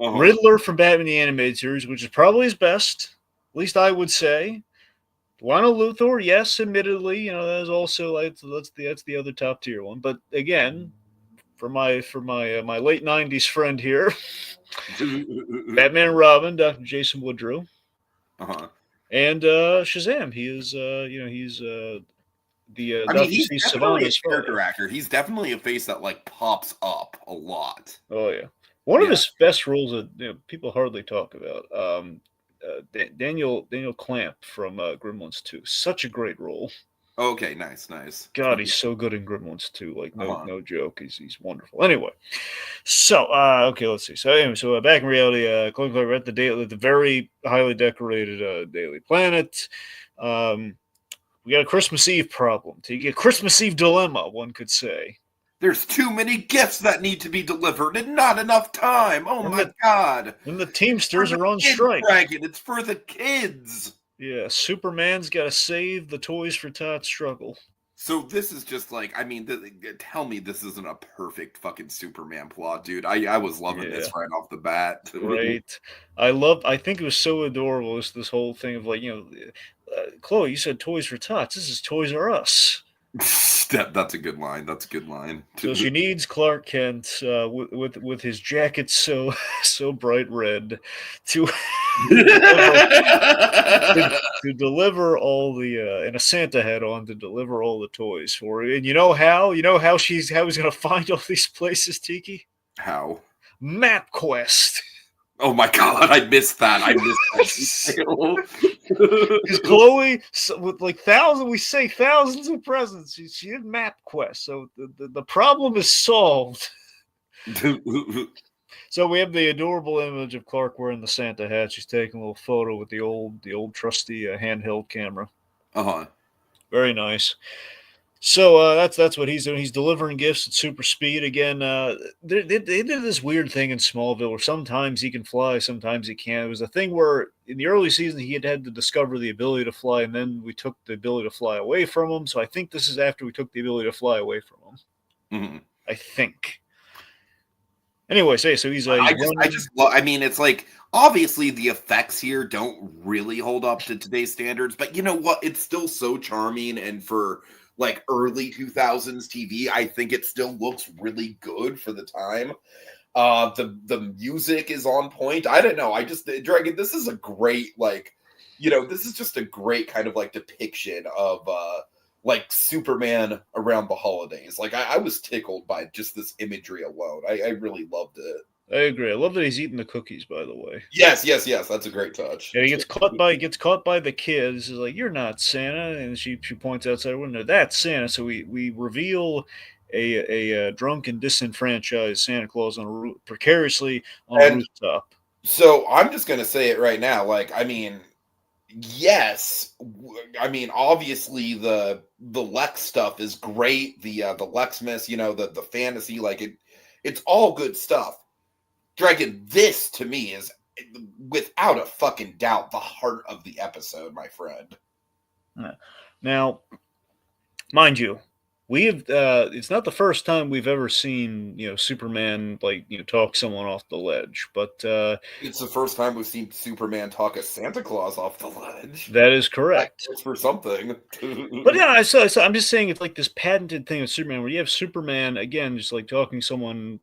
Uh-huh. Riddler from Batman the Animated Series, which is probably his best. At least I would say. Lionel Luthor, yes, admittedly, that is also like that's the other top tier one. But again, for my late '90s friend here, Batman and Robin, Dr. Jason Woodrow, Uh-huh. and Shazam. He is he's the I mean, Dr. he's C. definitely Savannah's a father. character actor. He's definitely a face that like pops up a lot. Oh yeah, one of Yeah. his best roles that people hardly talk about. Daniel Clamp from Gremlins 2. Such a great role. Okay, nice, nice. God, he's so good in Gremlins 2. Like Uh-huh. no joke. He's wonderful. Anyway, so okay, let's see. So back in reality, Chloe Clark, we're at the very highly decorated Daily Planet. Um, we got a Christmas Eve problem. To get Christmas Eve dilemma, one could say. There's too many gifts that need to be delivered and not enough time. Oh And my the God. and the It's for Teamsters the are on kids, strike. Dragon. It's for the kids. Yeah, Superman's got to save the Toys for Tot struggle. So this is just like, I mean, tell me this isn't a perfect fucking Superman plot, dude. I was loving Yeah, this right off the bat. great. I think it was so adorable. This whole thing of like, Chloe, you said Toys for Tots. This is Toys R Us. That's a good line. That's a good line. So she needs Clark Kent with his jacket so bright red to to deliver all the and a Santa hat on to deliver all the toys for her. And you know how? You know how he's going to find all these places, Tiki? How? MapQuest. Oh my God, I missed that. I missed that. Because Chloe, with like we say thousands of presents, she did MapQuest. So the problem is solved. So we have the adorable image of Clark wearing the Santa hat. She's taking a little photo with the old trusty handheld camera. Uh-huh. Very nice. So that's what he's doing. He's delivering gifts at super speed again. They did this weird thing in Smallville where sometimes he can fly, sometimes he can't. It was a thing where in the early season he had to discover the ability to fly, and then we took the ability to fly away from him. So I think this is after we took the ability to fly away from him. Mm-hmm. I think. Anyway, so he's I mean, it's like obviously the effects here don't really hold up to today's standards, but you know what? It's still so charming, and for like early 2000s TV, I think it still looks really good for the time. The music is on point. I don't know. Dragon, this is a great this is just a great kind of like depiction of like Superman around the holidays. Like I was tickled by just this imagery alone. I really loved it. I agree. I love that he's eating the cookies, by the way. Yes. That's a great touch. And he gets caught by the kids. He's like, "You're not Santa," and she points outside her window. That's Santa. So we reveal a drunk and disenfranchised Santa Claus precariously on a rooftop. So I'm just gonna say it right now. Like, I mean, Yes, I mean, obviously the Lex stuff is great. The Lexmas, the fantasy, like it's all good stuff. Dragon, this to me is without a fucking doubt the heart of the episode, my friend. Now, mind you, we have it's not the first time we've ever seen Superman talk someone off the ledge, but It's the first time we've seen Superman talk a Santa Claus off the ledge. that is That correct. counts for something. But yeah, I'm just saying it's like this patented thing of Superman where you have Superman again just like talking someone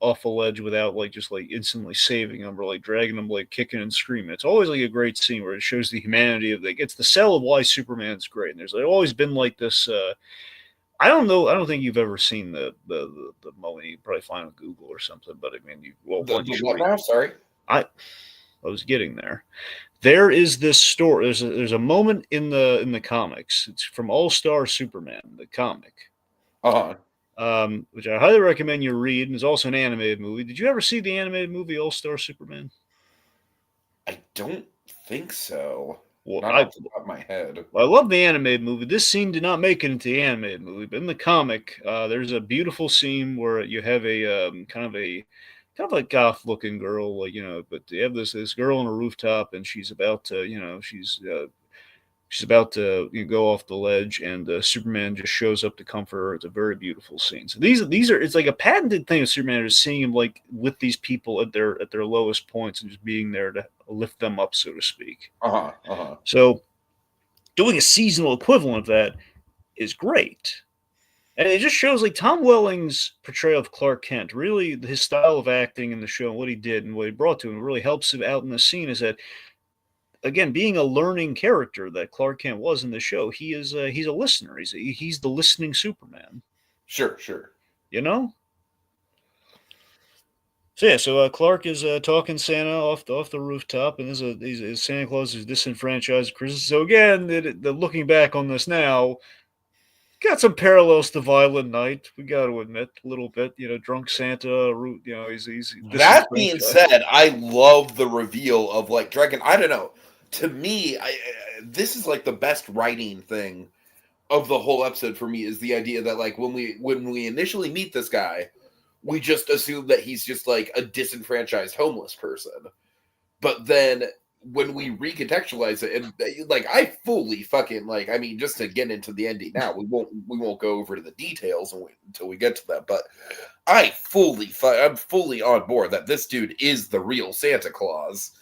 off a ledge without like just like instantly saving them or like dragging them like kicking and screaming. It's always like a great scene where it shows the humanity of it's the sell of why Superman's great. And there's like always been like this. I don't know. I don't think you've ever seen the Moe. You probably find on Google or something. But I mean, The what now? Sorry. I was getting there. There is this story. There's a moment in the comics. It's from All Star Superman, the comic, which I highly recommend you read. And there's also an animated movie. Did you ever see the animated movie All Star Superman? I don't think so. Well, Not off the top of my head. I love the animated movie. This scene did not make it into the animated movie, but in the comic, there's a beautiful scene where you have a kind of a goth looking girl, but you have this girl on a rooftop, and she's about to, she's about to go off the ledge, and Superman just shows up to comfort her. It's a very beautiful scene. So these are it's like a patented thing of Superman is seeing him like with these people at their lowest points and just being there to lift them up, so to speak. So doing a seasonal equivalent of that is great. And it just shows like Tom Welling's portrayal of Clark Kent, really his style of acting in the show, and what he did and what he brought to him really helps him out in the scene is that, again, being a learning character that Clark Kent was in the show, he's a listener. He's the listening Superman. Sure. So yeah, so Clark is talking Santa off the rooftop, and he's Santa Claus is disenfranchised Christmas. So again, the looking back on this now, got some parallels to Violent Night. We got to admit a little bit. Drunk Santa. He's that being said, I love the reveal of like Dragon. I don't know. To me, this is like the best writing thing of the whole episode for me is the idea that like when we initially meet this guy, we just assume that he's just like a disenfranchised homeless person. But then when we recontextualize it, and like I fully fucking like, I mean, just to get into the ending now, we won't go over to the details until we get to that. But I'm fully on board that this dude is the real Santa Claus.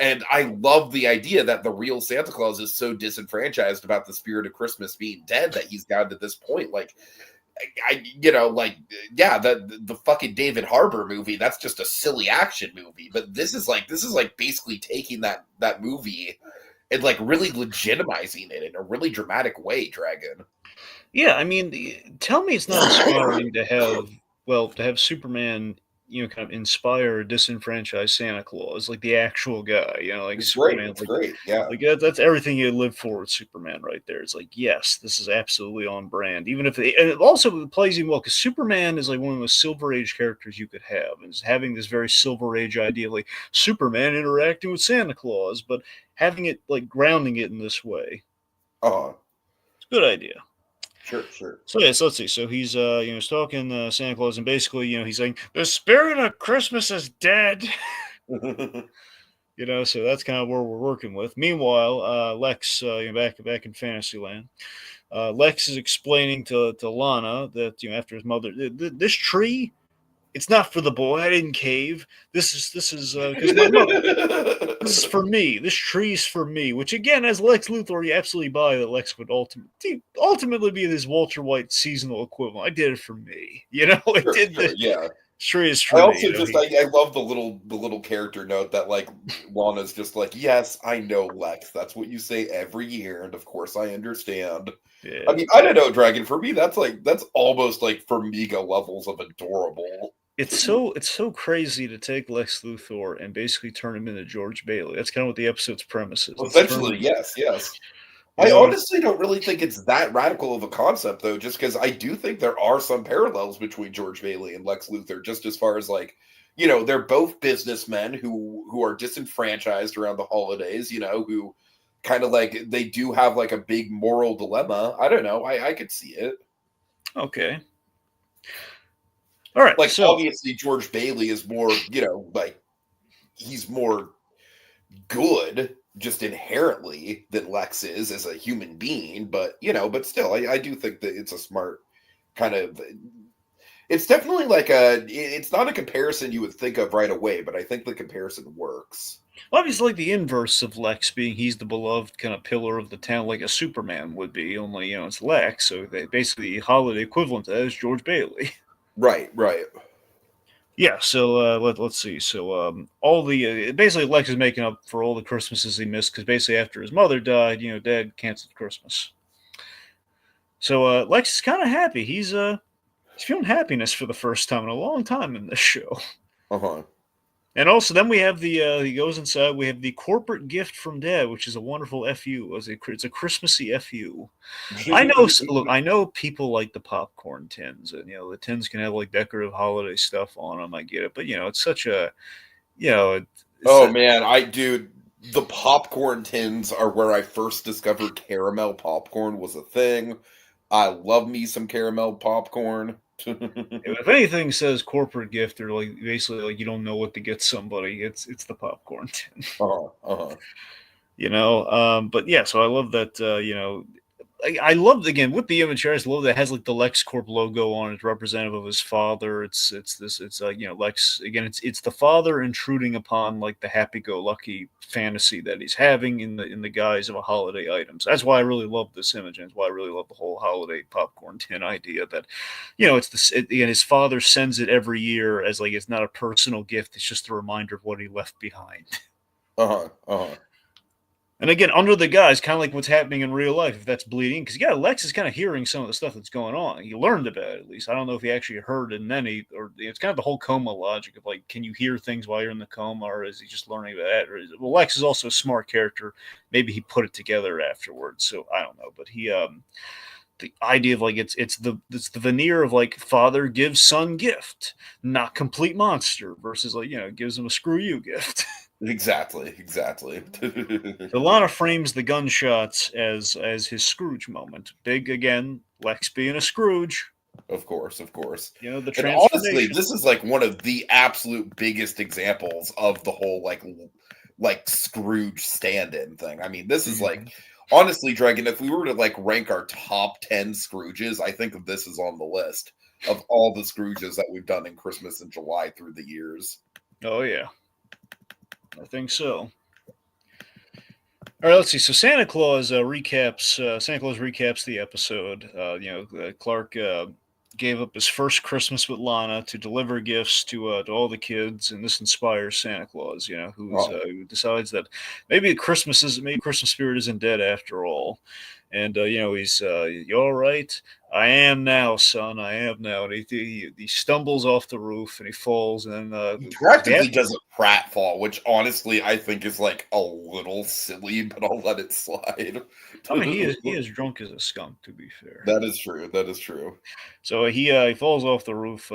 And I love the idea that the real Santa Claus is so disenfranchised about the spirit of Christmas being dead that he's gotten to this point. Like, the fucking David Harbour movie, that's just a silly action movie. But this is like basically taking that movie and like really legitimizing it in a really dramatic way, Dragon. Yeah, I mean, tell me it's not inspiring to have Superman, kind of inspire a disenfranchised Santa Claus, like the actual guy, like It's Superman. Great. It's great. Yeah. Like that's everything you live for with Superman right there. It's like, yes, this is absolutely on brand. Even if and it also plays him well because Superman is like one of the Silver Age characters you could have, and having this very Silver Age idea of like Superman interacting with Santa Claus, but having it like grounding it in this way. It's a good idea. Sure. So yeah, so let's see. So he's he's talking Santa Claus, and basically, he's saying the spirit of Christmas is dead. So that's kind of where we're working with. Meanwhile, Lex, back in Fantasyland, Lex is explaining to Lana that after his mother, this tree, it's not for the boy. I didn't cave. This is because my mother. This is for me. This tree's for me. Which again, as Lex Luthor, you absolutely buy that Lex would ultimately be this Walter White seasonal equivalent. I did it for me. Yeah. Tree is for I me. also I love the little character note that like Lana's just like, yes, I know, Lex. That's what you say every year, and of course I understand. Yeah. I mean, I don't know, Dragon. For me, that's almost like Formiga levels of adorable. It's so crazy to take Lex Luthor and basically turn him into George Bailey. That's kind of what the episode's premise is. Essentially, yes. I honestly don't really think it's that radical of a concept, though, just because I do think there are some parallels between George Bailey and Lex Luthor, just as far as like, they're both businessmen who are disenfranchised around the holidays, who kind of like they do have like a big moral dilemma. I don't know. I could see it. Okay. All right. Like So obviously George Bailey is more, like he's more good just inherently than Lex is as a human being, but but still, I do think that it's a smart kind of. It's definitely like it's not a comparison you would think of right away, but I think the comparison works. obviously, like the inverse of Lex being he's the beloved kind of pillar of the town, like a Superman would be. Only it's Lex, so they basically the holiday equivalent to that is George Bailey. Right, right. Yeah, so let's see. So all the basically Lex is making up for all the Christmases he missed because basically after his mother died, Dad canceled Christmas. So Lex is kind of happy. He's feeling happiness for the first time in a long time in this show. Uh-huh. And also, then we have he goes inside. We have the corporate gift from Dad, which is a wonderful fu. It's a Christmassy fu. I know. Look, I know people like the popcorn tins, and the tins can have like decorative holiday stuff on them. I get it, but it's such a, you know, it's Oh a, man, dude, the popcorn tins are where I first discovered caramel popcorn was a thing. I love me some caramel popcorn. if anything says corporate gift, or like basically like you don't know what to get somebody, it's the popcorn tin. Uh-huh, uh-huh. But yeah, so I love that. I love again with the image here. I just love that it has like the LexCorp logo on it, representative of his father. It's Lex again. It's the father intruding upon like the happy-go-lucky fantasy that he's having in the guise of a holiday item. So that's why I really love this image, and it's why I really love the whole holiday popcorn tin idea. That again, his father sends it every year as like it's not a personal gift. It's just a reminder of what he left behind. Uh-huh, uh-huh. And again, under the guise, kind of like what's happening in real life, if that's bleeding, because Lex is kind of hearing some of the stuff that's going on. He learned about it at least. I don't know if he actually heard, and then or it's kind of the whole coma logic of like, can you hear things while you're in the coma, or is he just learning about that? Well, Lex is also a smart character. Maybe he put it together afterwards, so I don't know. But the idea of like it's the veneer of like father gives son gift, not complete monster versus like gives him a screw you gift. Exactly, exactly. So Lana frames the gunshots as his Scrooge moment. Big again, Lex being a Scrooge. Of course, of course. The And honestly, transformation. this is like one of the absolute biggest examples of the whole like Scrooge stand-in thing. I mean, this is like honestly, Dragon, if we were to like rank our top 10 Scrooges, I think this is on the list of all the Scrooges that we've done in Christmas in July through the years. Oh yeah, I think so. All right, let's see. So Santa Claus recaps the episode. Clark gave up his first Christmas with Lana to deliver gifts to all the kids, and this inspires Santa Claus. Who decides that maybe Christmas spirit isn't dead after all. And he's you all right? I am now, son. I am now. And he stumbles off the roof and he falls. And He practically does a pratfall, which honestly I think is like a little silly, but I'll let it slide. I mean, he is drunk as a skunk. To be fair, That is true. That is true. so he falls off the roof.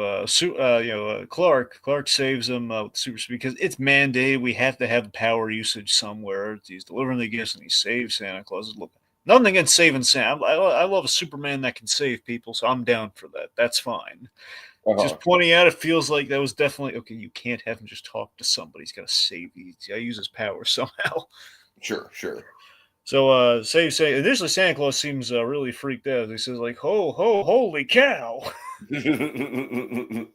Clark saves him with super speed because it's mandated. We have to have power usage somewhere. He's delivering the gifts and he saves Santa Claus. Look, nothing against saving Santa. I love a Superman that can save people, so I'm down for that. That's fine. Uh-huh. Just pointing out, it feels like that was definitely okay. You can't have him just talk to somebody. He's got to save you. He's got to use his power somehow. Sure, sure. So, initially Santa Claus seems really freaked out. He says, like, ho, ho, holy cow. Yeah.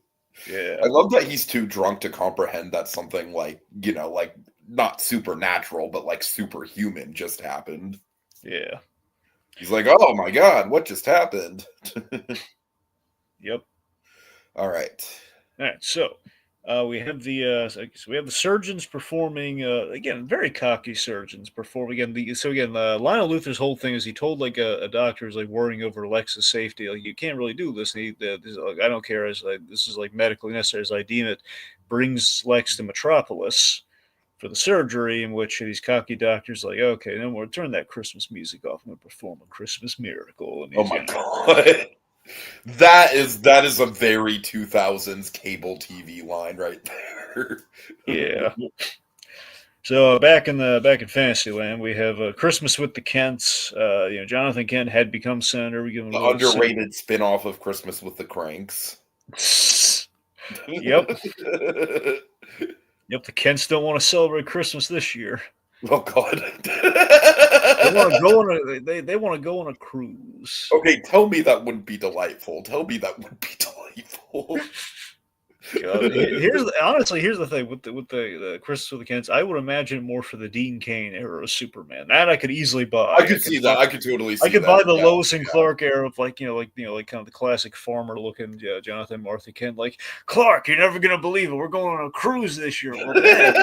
I love that he's too drunk to comprehend that something like, like not supernatural, but like superhuman just happened. Yeah. He's like, oh my God, what just happened? Yep. All right. So, we have the surgeons performing again, very cocky surgeons performing again. Lionel Luther's whole thing is he told like a doctor is like worrying over Lex's safety, like you can't really do this. And I don't care, as this is like medically necessary as I deem it. Brings Lex to Metropolis for the surgery, in which these cocky doctors like, okay, then we'll turn that Christmas music off and we'll perform a Christmas miracle. And Oh my God. That is a very 2000s cable TV line right there. Yeah. So back in Fantasyland, we have Christmas with the Kents. Jonathan Kent had become senator. We give him a The little underrated spin-off of Christmas with the Cranks. Yep, yep. The Kents don't want to celebrate Christmas this year. Oh God. They want to go on they want to go on a cruise. Okay, tell me that wouldn't be delightful. Tell me that would be delightful. God, here's the thing with the Christmas with the Kents. I would imagine more for the Dean Cain era of Superman. That I could easily buy. I could see that. I could totally I see could that. buy the Yeah, Lois and yeah. Clark era of like kind of the classic farmer looking Jonathan Martha Kent. Like Clark, you're never gonna believe it. We're going on a cruise this year. Well, Dad,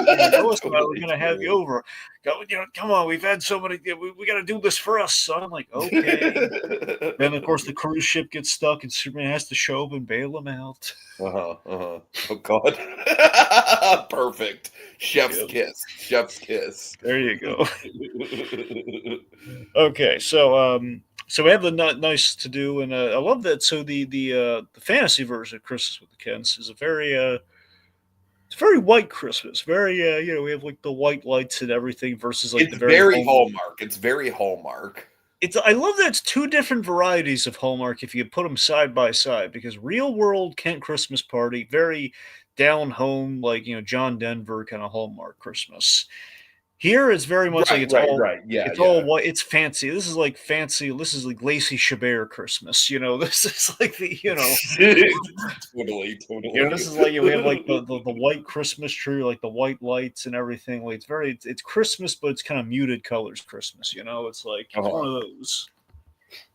Lois and I were Totally, gonna have you totally. over. Go, come on, we've had so many. We got to do this for us, son. Like okay. Then of course the cruise ship gets stuck, and Superman has to show up and bail him out. Uh-huh, uh-huh. Oh God. Perfect. Chef's Yep. kiss. Chef's kiss. There you go. Okay, so we have the nice to do, and I love that. So the fantasy version of Christmas with the Kents is a very it's very white Christmas. Very we have like the white lights and everything versus like the It's very very home. Hallmark. It's very Hallmark. I love that it's two different varieties of Hallmark if you put them side by side because real world Kent Christmas Party very down home like John Denver kind of Hallmark Christmas. Here it's very much like Right, right, right. Yeah, it's all yeah. white. It's fancy. This is like fancy. This is like Lacey Chabert Christmas. This is like the Totally, this totally. is like we have like the white Christmas tree, like the white lights and everything. Like it's Christmas, but it's kind of muted colors Christmas. It's like it's one Uh-huh. of those.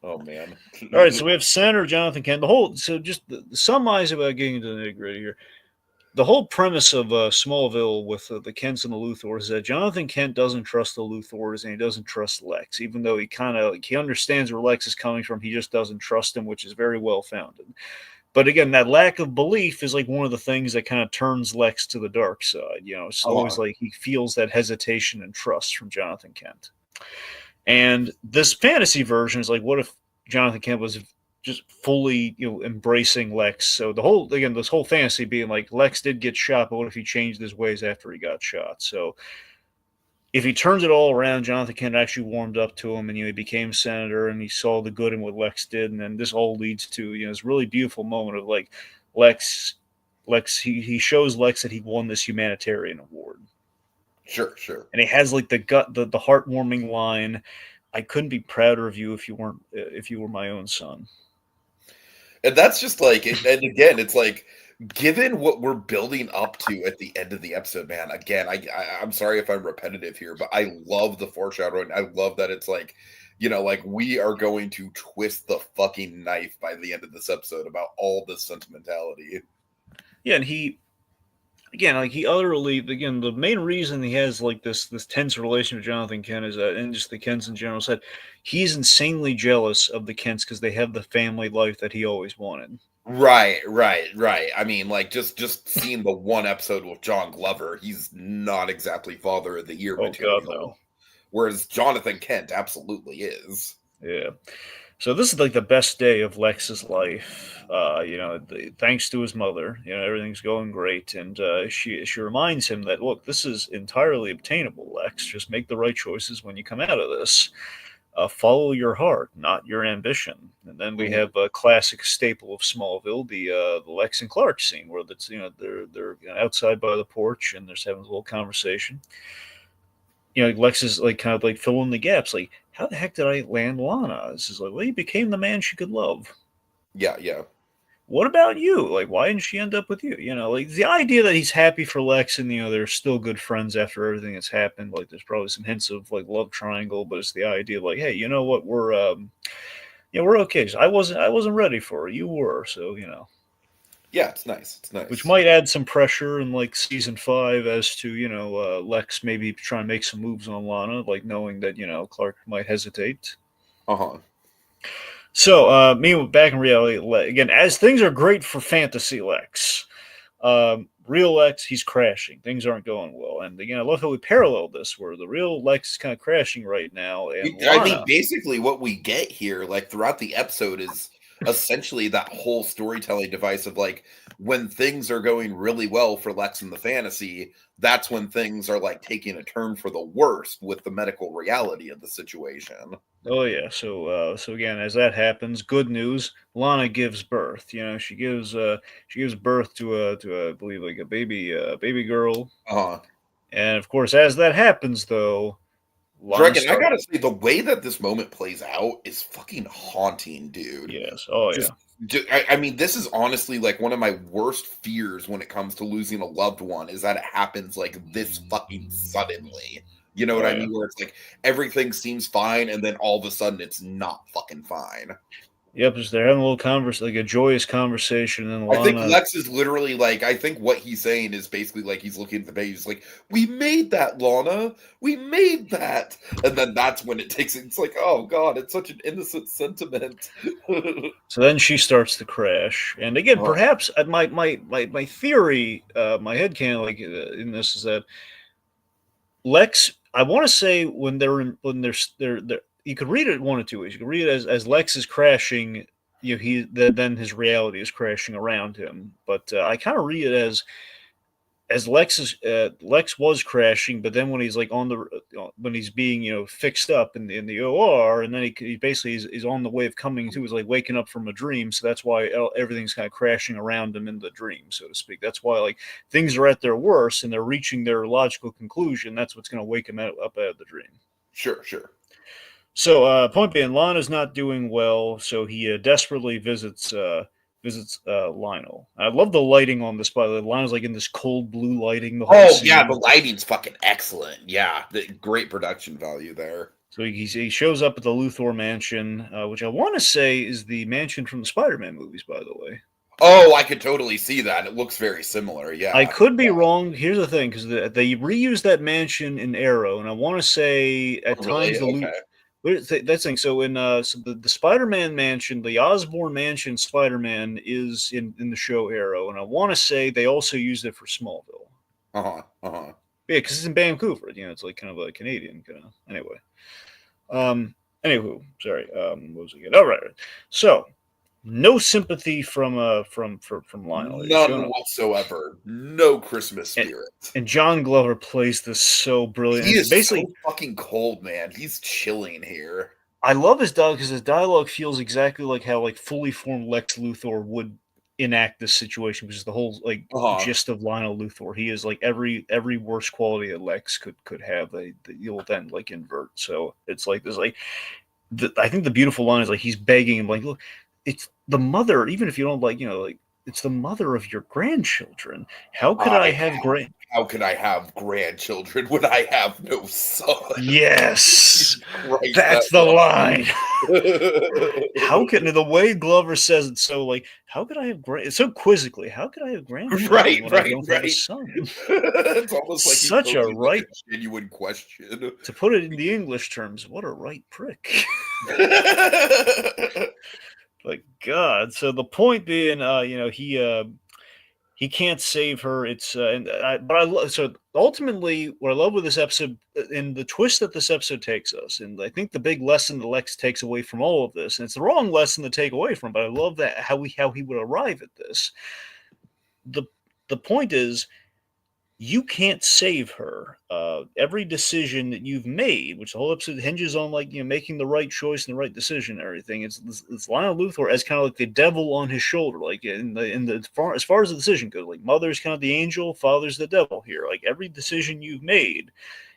Oh man. All right, so we have Senator Jonathan Kent. The whole so just some eyes about getting into the nitty gritty here. The whole premise of Smallville with the Kents and the Luthors is that Jonathan Kent doesn't trust the Luthors and he doesn't trust Lex, even though he understands where Lex is coming from. He just doesn't trust him, which is very well founded. But again, that lack of belief is like one of the things that kind of turns Lex to the dark side. It's always Uh-huh. like he feels that hesitation and trust from Jonathan Kent. And this fantasy version is like, what if Jonathan Kent was just fully, embracing Lex? So this whole fantasy being like Lex did get shot, but what if he changed his ways after he got shot? So if he turns it all around, Jonathan Kent actually warmed up to him, and he became senator, and he saw the good in what Lex did, and then this all leads to this really beautiful moment of like Lex. He shows Lex that he won this humanitarian award, Sure, sure. and he has like the heartwarming line, "I couldn't be prouder of you if you were my own son." And that's just like, and again, it's like, given what we're building up to at the end of the episode, man. Again, I'm sorry if I'm repetitive here, but I love the foreshadowing. I love that it's like, like we are going to twist the fucking knife by the end of this episode about all this sentimentality. Yeah, and he utterly the main reason he has like this tense relation with Jonathan Kent is that, and just the Kents in general, said he's insanely jealous of the Kents because they have the family life that he always wanted. Right, right, right. I mean, like just seeing the one episode with John Glover, he's not exactly father of the year Oh God, material. no. Whereas Jonathan Kent absolutely is. Yeah. So this is like the best day of Lex's life. Thanks to his mother, everything's going great, and she reminds him that look, this is entirely obtainable, Lex. Just make the right choices when you come out of this. Follow your heart, not your ambition. And then we have a classic staple of Smallville, the Lex and Clark scene, where they're outside by the porch and they're having a little conversation. Lex is like kind of like filling the gaps. Like, how the heck did I land Lana? This is like, well, he became the man she could love. Yeah, yeah. What about you? Like, why didn't she end up with you? Like the idea that he's happy for Lex and they're still good friends after everything that's happened. Like, there's probably some hints of like love triangle, but it's the idea of like, hey, you know what? We're okay. So I wasn't ready for her. You were, so Yeah, it's nice. It's nice. which might add some pressure in like season 5 as to Lex maybe trying to make some moves on Lana, like knowing that Clark might hesitate. Uh-huh. So meanwhile, back in reality, again, as things are great for fantasy Lex, real Lex, he's crashing. Things aren't going well, and again, I love how we parallel this, where the real Lex is kind of crashing right now, and I mean, Lana. basically what we get here, like throughout the episode, is essentially that whole storytelling device of like when things are going really well for Lex in the fantasy, that's when things are like taking a turn for the worst with the medical reality of the situation. Oh yeah. So again, as that happens, good news. Lana gives birth. She gives birth to I believe like a baby girl. Uh And of course, as that happens, though, Lana Dragon, I starts. gotta say, the way that this moment plays out is fucking haunting, dude. Yes. Oh Just, yeah. I mean, this is honestly like one of my worst fears when it comes to losing a loved one is that it happens like this fucking suddenly. You know what Oh I yeah. mean? Where it's like everything seems fine, and then all of a sudden it's not fucking fine. Yep. Just they're having a little like a joyous conversation, and I think Lana. Lex is literally like, I think what he's saying is basically like he's looking at the baby, he's like, "We made that, Lana. We made that," and then that's when it takes it. It's like, oh god, it's such an innocent sentiment. So then she starts to crash, and again, Uh, perhaps my theory, my headcanon, like in this is that Lex. I want to say when they're you could read it one of two ways. You could read it as Lex is crashing. Then his reality is crashing around him. But I kind of read it as Lex was crashing, but then when he's like on the when he's being fixed up in the OR, and then he basically is on the way of coming to, is like waking up from a dream. So that's why everything's kind of crashing around him in the dream, so to speak. That's why like things are at their worst and they're reaching their logical conclusion. That's what's going to wake him up out of the dream. sure, sure. So, point being, Lana's not doing well, so he desperately visits Lionel. I love the lighting on this. By the way, Lionel's like in this cold blue lighting the whole Oh yeah, the scene. lighting's fucking excellent. Yeah, the great production value there. So he shows up at the Luthor mansion, which I want to say is the mansion from the Spider-Man movies. By the way, Oh, I could totally see that. It looks very similar. I Yeah. could be wrong. Here's the thing, because they reused that mansion in Arrow, and I want to say at Oh, really? times Okay. that's thing. So in the Spider-Man mansion, the Osborn mansion Spider-Man is in the show Arrow, and I want to say they also used it for Smallville. Uh huh. Uh huh. Yeah, because it's in Vancouver. It's like kind of a Canadian kind of. Anyway, um, anywho, sorry. What was it again? Oh, right. So no sympathy from Lionel. He's None showing up, whatsoever. No Christmas and, spirit. and John Glover plays this so brilliant. He It's is so basically fucking cold, man. He's chilling here. I love his dialogue because his dialogue feels exactly like how like fully formed Lex Luthor would enact this situation, which is the whole like Uh huh. gist of Lionel Luthor. He is like every worst quality that Lex could have. You'll then like invert. So it's like there's like I think the beautiful line is like he's begging him like, look, it's the mother. Even if you don't like like it's the mother of your grandchildren. How could I I have grand? How could I have grandchildren when I have no son? Yes, Christ, that that's the line. How line. could the way Glover says it so like how could I have so quizzically how could I have grandchildren Right, when I right, don't have a right. son? It's almost like he Such a poses like right, a genuine question. to put it in the English terms, what a right prick. Like God. So the point being, he can't save her. It's but I love so ultimately what I love with this episode and the twist that this episode takes us, and I think the big lesson that Lex takes away from all of this, and it's the wrong lesson to take away from, but I love that how he would arrive at this. the The point is you can't save her. Every decision that you've made, which the whole episode hinges on, like making the right choice and the right decision and everything. It's Lionel Luthor as kind of like the devil on his shoulder, like as far as the decision goes. Like mother's kind of the angel, father's the devil here. Like every decision you've made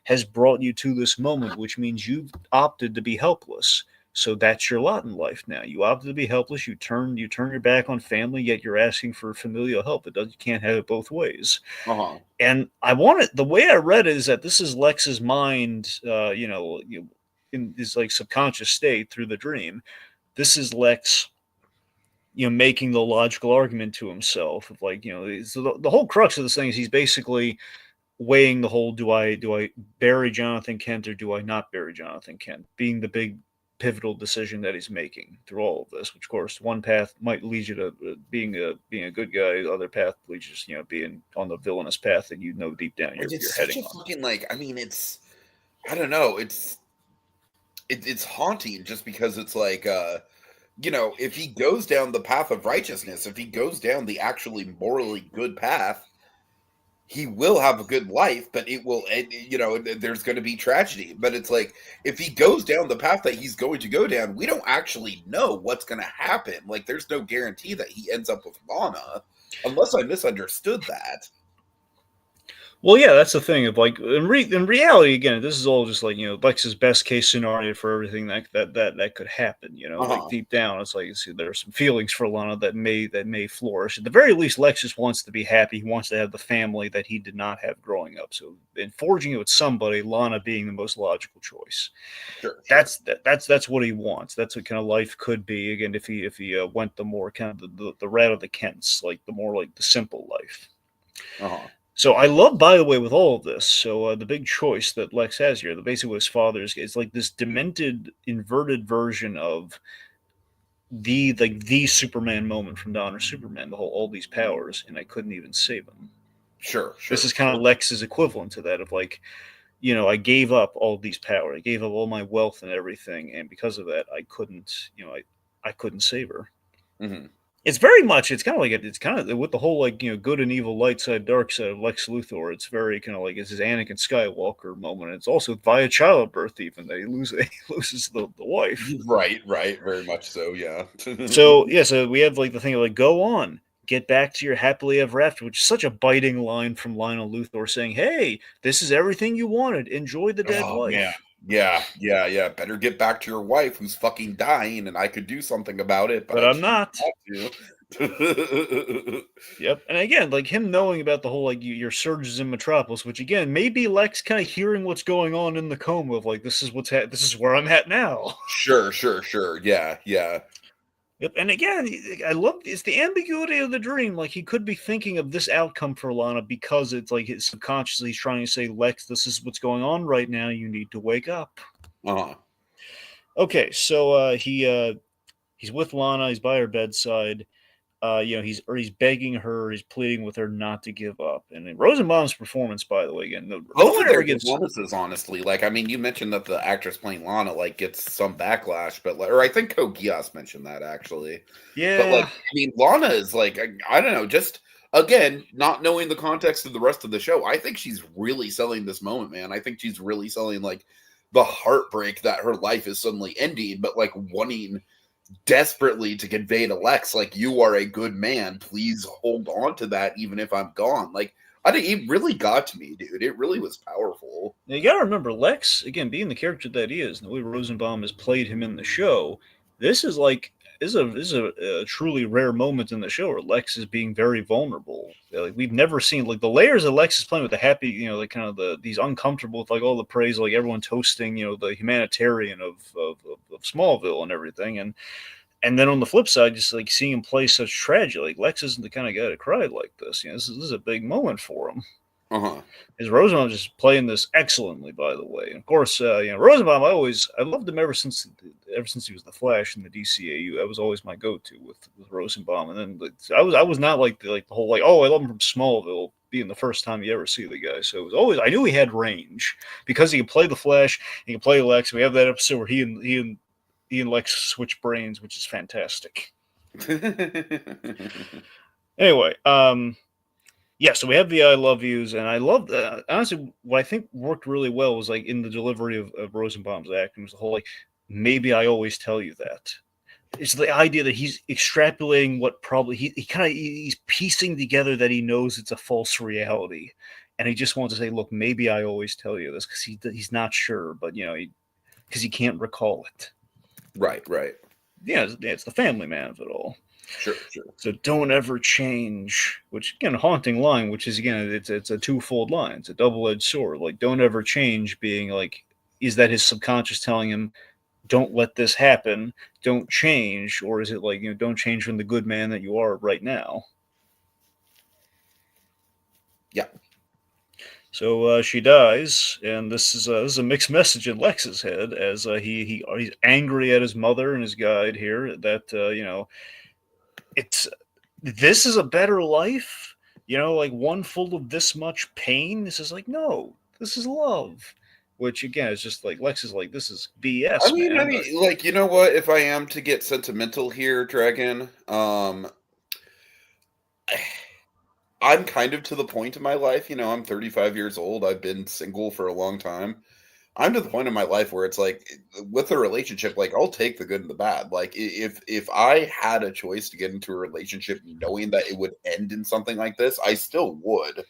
has brought you to this moment, which means you've opted to be helpless. So that's your lot in life now. You opted to be helpless. You turn your back on family, yet you're asking for familial help. You can't have it both ways. Uh-huh. And I wanted the way I read it is that this is Lex's mind, in his like subconscious state through the dream. This is Lex, making the logical argument to himself of like, so the whole crux of this thing is he's basically weighing the whole do I bury Jonathan Kent or do I not bury Jonathan Kent, being the big pivotal decision that he's making through all of this. Which, of course, one path might lead you to being a good guy. The other path leads you just being on the villainous path that deep down Which you're is such heading a on. fucking like. I mean, it's. I don't know. It's haunting just because it's like. if he goes down the path of righteousness, if he goes down the actually morally good path, he will have a good life, but there's going to be tragedy. But it's like, if he goes down the path that he's going to go down, we don't actually know what's going to happen. Like, there's no guarantee that he ends up with Lana, unless I misunderstood that. Well, yeah, that's the thing of like in reality. Again, this is all just like Lex's best case scenario for everything that could happen. Like Uh-huh. deep down, it's like there are some feelings for Lana that may flourish. At the very least, Lex just wants to be happy. He wants to have the family that he did not have growing up. So, in forging it with somebody, Lana being the most logical choice. Sure, sure. That's what he wants. That's what kind of life could be. Again, if he went the more kind of the rat of the Kents, like the more like the simple life. Uh-huh. So I love, by the way, with all of this. So the big choice that Lex has here, the basically what his father is like this demented, inverted version of the Superman moment from Donner Superman, the whole all these powers, and I couldn't even save them. Sure, This sure, is kind sure. of Lex's equivalent to that of like, I gave up all these power, I gave up all my wealth and everything, and because of that, I couldn't, I couldn't save her. Mm-hmm. It's very much. It's kind of like it's kind of with the whole like good and evil, light side, dark side of Lex Luthor. It's very kind of like it's his Anakin Skywalker moment. It's also via childbirth, even that he loses the wife. Right, right, very much so, yeah. So yeah, so we have like the thing of like go on, get back to your happily ever after, which is such a biting line from Lionel Luthor saying, "Hey, this is everything you wanted. Enjoy the dead Oh man. wife." Yeah, yeah, yeah. Better get back to your wife who's fucking dying, and I could do something about it, but But I I'm choose not. not to. Yep, and again, like him knowing about the whole like your surges in Metropolis, which again maybe Lex kind of hearing what's going on in the coma of like this is this is where I'm at now. Sure, sure, sure. Yeah, yeah. Yep, and again, I love it's the ambiguity of the dream. Like he could be thinking of this outcome for Lana because it's like his subconsciously he's trying to say, Lex, this is what's going on right now. You need to wake up. Uh-huh. Okay, so he's with Lana. He's by her bedside. He's begging her, he's pleading with her not to give up. And Rosenbaum's performance, by the way, again, no Both one of ever their gives. performances, honestly. Like, I mean, you mentioned that the actress playing Lana like gets some backlash, but like, or I think Code Geass mentioned that actually. But like, Yeah, I mean, Lana is like, I don't know, just again, not knowing the context of the rest of the show, I think she's really selling this moment, man. I think she's really selling like the heartbreak that her life is suddenly ending, but like wanting desperately to convey to Lex, like, you are a good man. Please hold on to that, even if I'm gone. Like, I think it really got to me, dude. It really was powerful. you gotta remember Lex again, being the character that he is, and the way Rosenbaum has played him in the show. This is like this is a truly rare moment in the show where Lex is being very vulnerable. Like we've never seen like the layers that Lex is playing with the happy, like kind of these uncomfortable with like all the praise, like everyone toasting, the humanitarian of Smallville and everything, and then on the flip side, just like seeing him play such tragedy, like Lex isn't the kind of guy to cry like this. This is a big moment for him. Uh-huh. Is Rosenbaum just playing this excellently, by the way. And of course, Rosenbaum. I loved him ever since he was the Flash in the DCAU. That was always my go-to with Rosenbaum. And then I was not like the whole like I love him from Smallville being the first time you ever see the guy. So it was always I knew he had range because he could play the Flash, he could play Lex. We have that episode where he and Lex switch brains, which is fantastic. Anyway, yeah, so we have the I love yous, and I love honestly what I think worked really well was like in the delivery of Rosenbaum's acting was the whole like maybe I always tell you that. It's the idea that he's extrapolating what probably he's piecing together that he knows it's a false reality, and he just wants to say, look, maybe I always tell you this because he's not sure, but because he can't recall it. Right, right. Yeah, it's the family man of it all. Sure, sure. So don't ever change, which again, a haunting line, which is again, it's a twofold line. It's a double-edged sword. Like don't ever change being like, is that his subconscious telling him, don't let this happen, don't change, or is it like, don't change from the good man that you are right now? Yeah. So she dies, and this is a mixed message in Lex's head as he's angry at his mother and his guide here that it's this is a better life, like one full of this much pain. This is like, no, this is love. which again is just like Lex is like, this is I BS, mean, man. like, you know what? If I am to get sentimental here, Dragon, I'm kind of to the point in my life, I'm 35 years old. I've been single for a long time. I'm to the point in my life where it's like with a relationship, like I'll take the good and the bad. Like if I had a choice to get into a relationship knowing that it would end in something like this, I still would.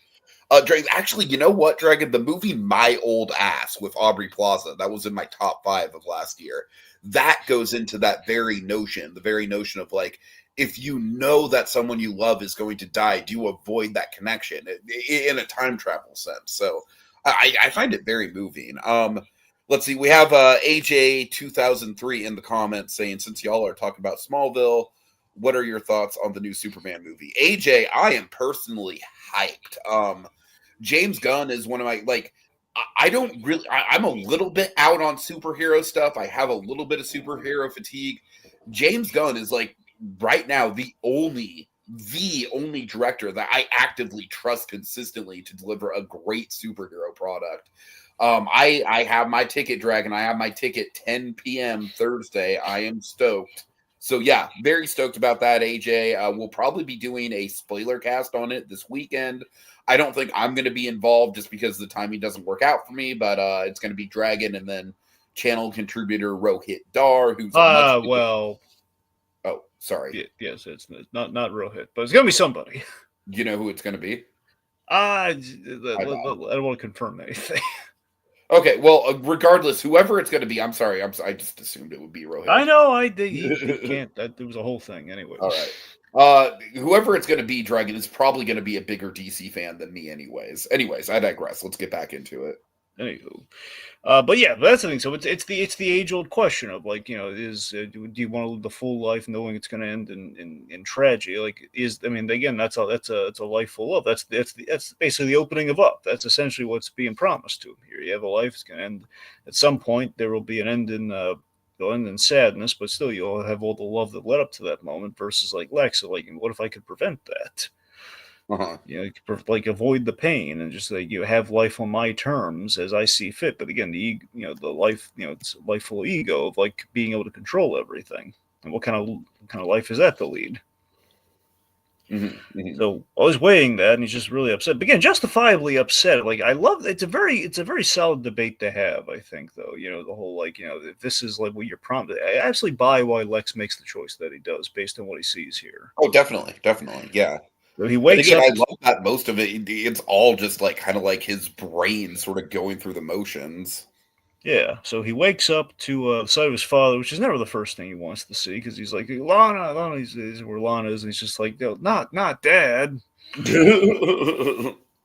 Dragon, actually, you know what, Dragon? The movie My Old Ass with Aubrey Plaza, that was in my top 5 of last year. That goes into that very notion, the very notion of like, if you know that someone you love is going to die, do you avoid that connection in a time travel sense? So I find it very moving. Let's see, we have AJ 2003 in the comments saying, since y'all are talking about Smallville, what are your thoughts on the new Superman movie? AJ, I am personally hyped. James Gunn is one of my I don't really I'm a little bit out on superhero stuff. I have a little bit of superhero fatigue. James Gunn is like right now the only director that I actively trust consistently to deliver a great superhero product. I have my ticket, Dragon. I have my ticket 10 p.m. Thursday. I am stoked. So yeah, very stoked about that, AJ. We'll probably be doing a spoiler cast on it this weekend. I don't think I'm going to be involved just because the timing doesn't work out for me, but it's going to be Dragon and then channel contributor Rohit Dar, who's a much Well, oh, sorry. yes, it's not Rohit, but it's gonna be somebody. You know who it's going to be? I don't want to confirm anything. Okay, well, regardless, whoever it's going to be, I'm sorry. I just assumed it would be Rohit. I know. He can't. There was a whole thing anyway. All right. Whoever it's going to be, Dragon, is probably going to be a bigger DC fan than me, anyways. Anyways, I digress. Let's get back into it. Anywho, but yeah, that's the thing. So it's the age old question of like, do you want to live the full life knowing it's going to end in tragedy? Like, again, that's a life full of. That's basically the opening of Up. That's essentially what's being promised to him here. You have a life. It's going to end at some point. There will be an end in. It'll end in sadness, but still you'll have all the love that led up to that moment. Versus like Lex, so like, what if I could prevent that? Uh-huh. You like avoid the pain and just like have life on my terms as I see fit. But again, the life, it's a life full of ego of like being able to control everything. And what kind of life is that to lead? Mm-hmm, mm-hmm. So I was weighing that, and he's just really upset. But again, justifiably upset. Like I love it's a very solid debate to have. I think though, the whole if this is like what you're prompted. I absolutely buy why Lex makes the choice that he does based on what he sees here. Oh, definitely, yeah. So he wakes again, up. I love that most of it. It's all just like kind of like his brain sort of going through the motions. Yeah, so he wakes up to the sight of his father, which is never the first thing he wants to see, because he's like, Lana, he's where Lana is, and he's just like, no, not Dad,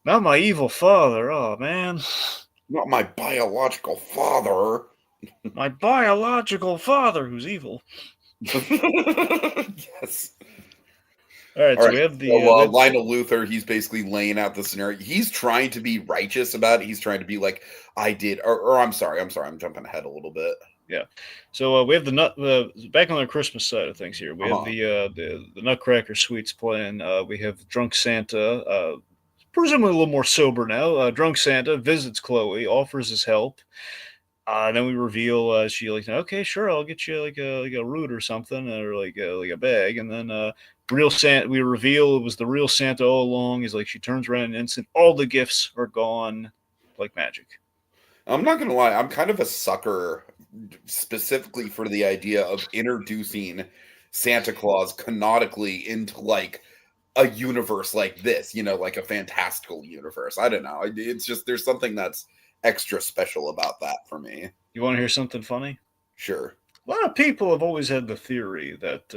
not my evil father, oh man, not my biological father, my biological father who's evil. Yes. All right, so we have the Lionel Luthor. He's basically laying out the scenario. He's trying to be righteous about it. He's trying to be like, I did, or I'm sorry, I'm jumping ahead a little bit. Yeah, so we have the back on the Christmas side of things here. We have the Nutcracker Suites playing. We have Drunk Santa, presumably a little more sober now. Drunk Santa visits Chloe, offers his help. Then we reveal she like, okay, sure, I'll get you like a root or something, or like a bag, and then real Santa. We reveal it was the real Santa all along. He's like, she turns around in an instant, all the gifts are gone, like magic. I'm not gonna lie, I'm kind of a sucker, specifically for the idea of introducing Santa Claus canonically into like a universe like this, like a fantastical universe. I don't know. It's just there's something that's extra special about that for me. You want to hear something funny? Sure. A lot of people have always had the theory that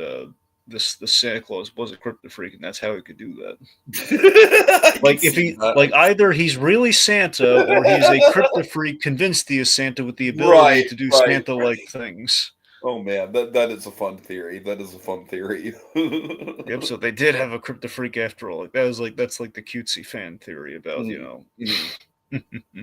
the Santa Claus was a crypto freak, and that's how he could do that. Like if he either he's really Santa or he's a crypto freak convinced he is Santa with the ability to do Santa-like things. Oh man, that is a fun theory. That is a fun theory. Yep. So they did have a crypto freak after all. Like that's like the cutesy fan theory about Mm-hmm.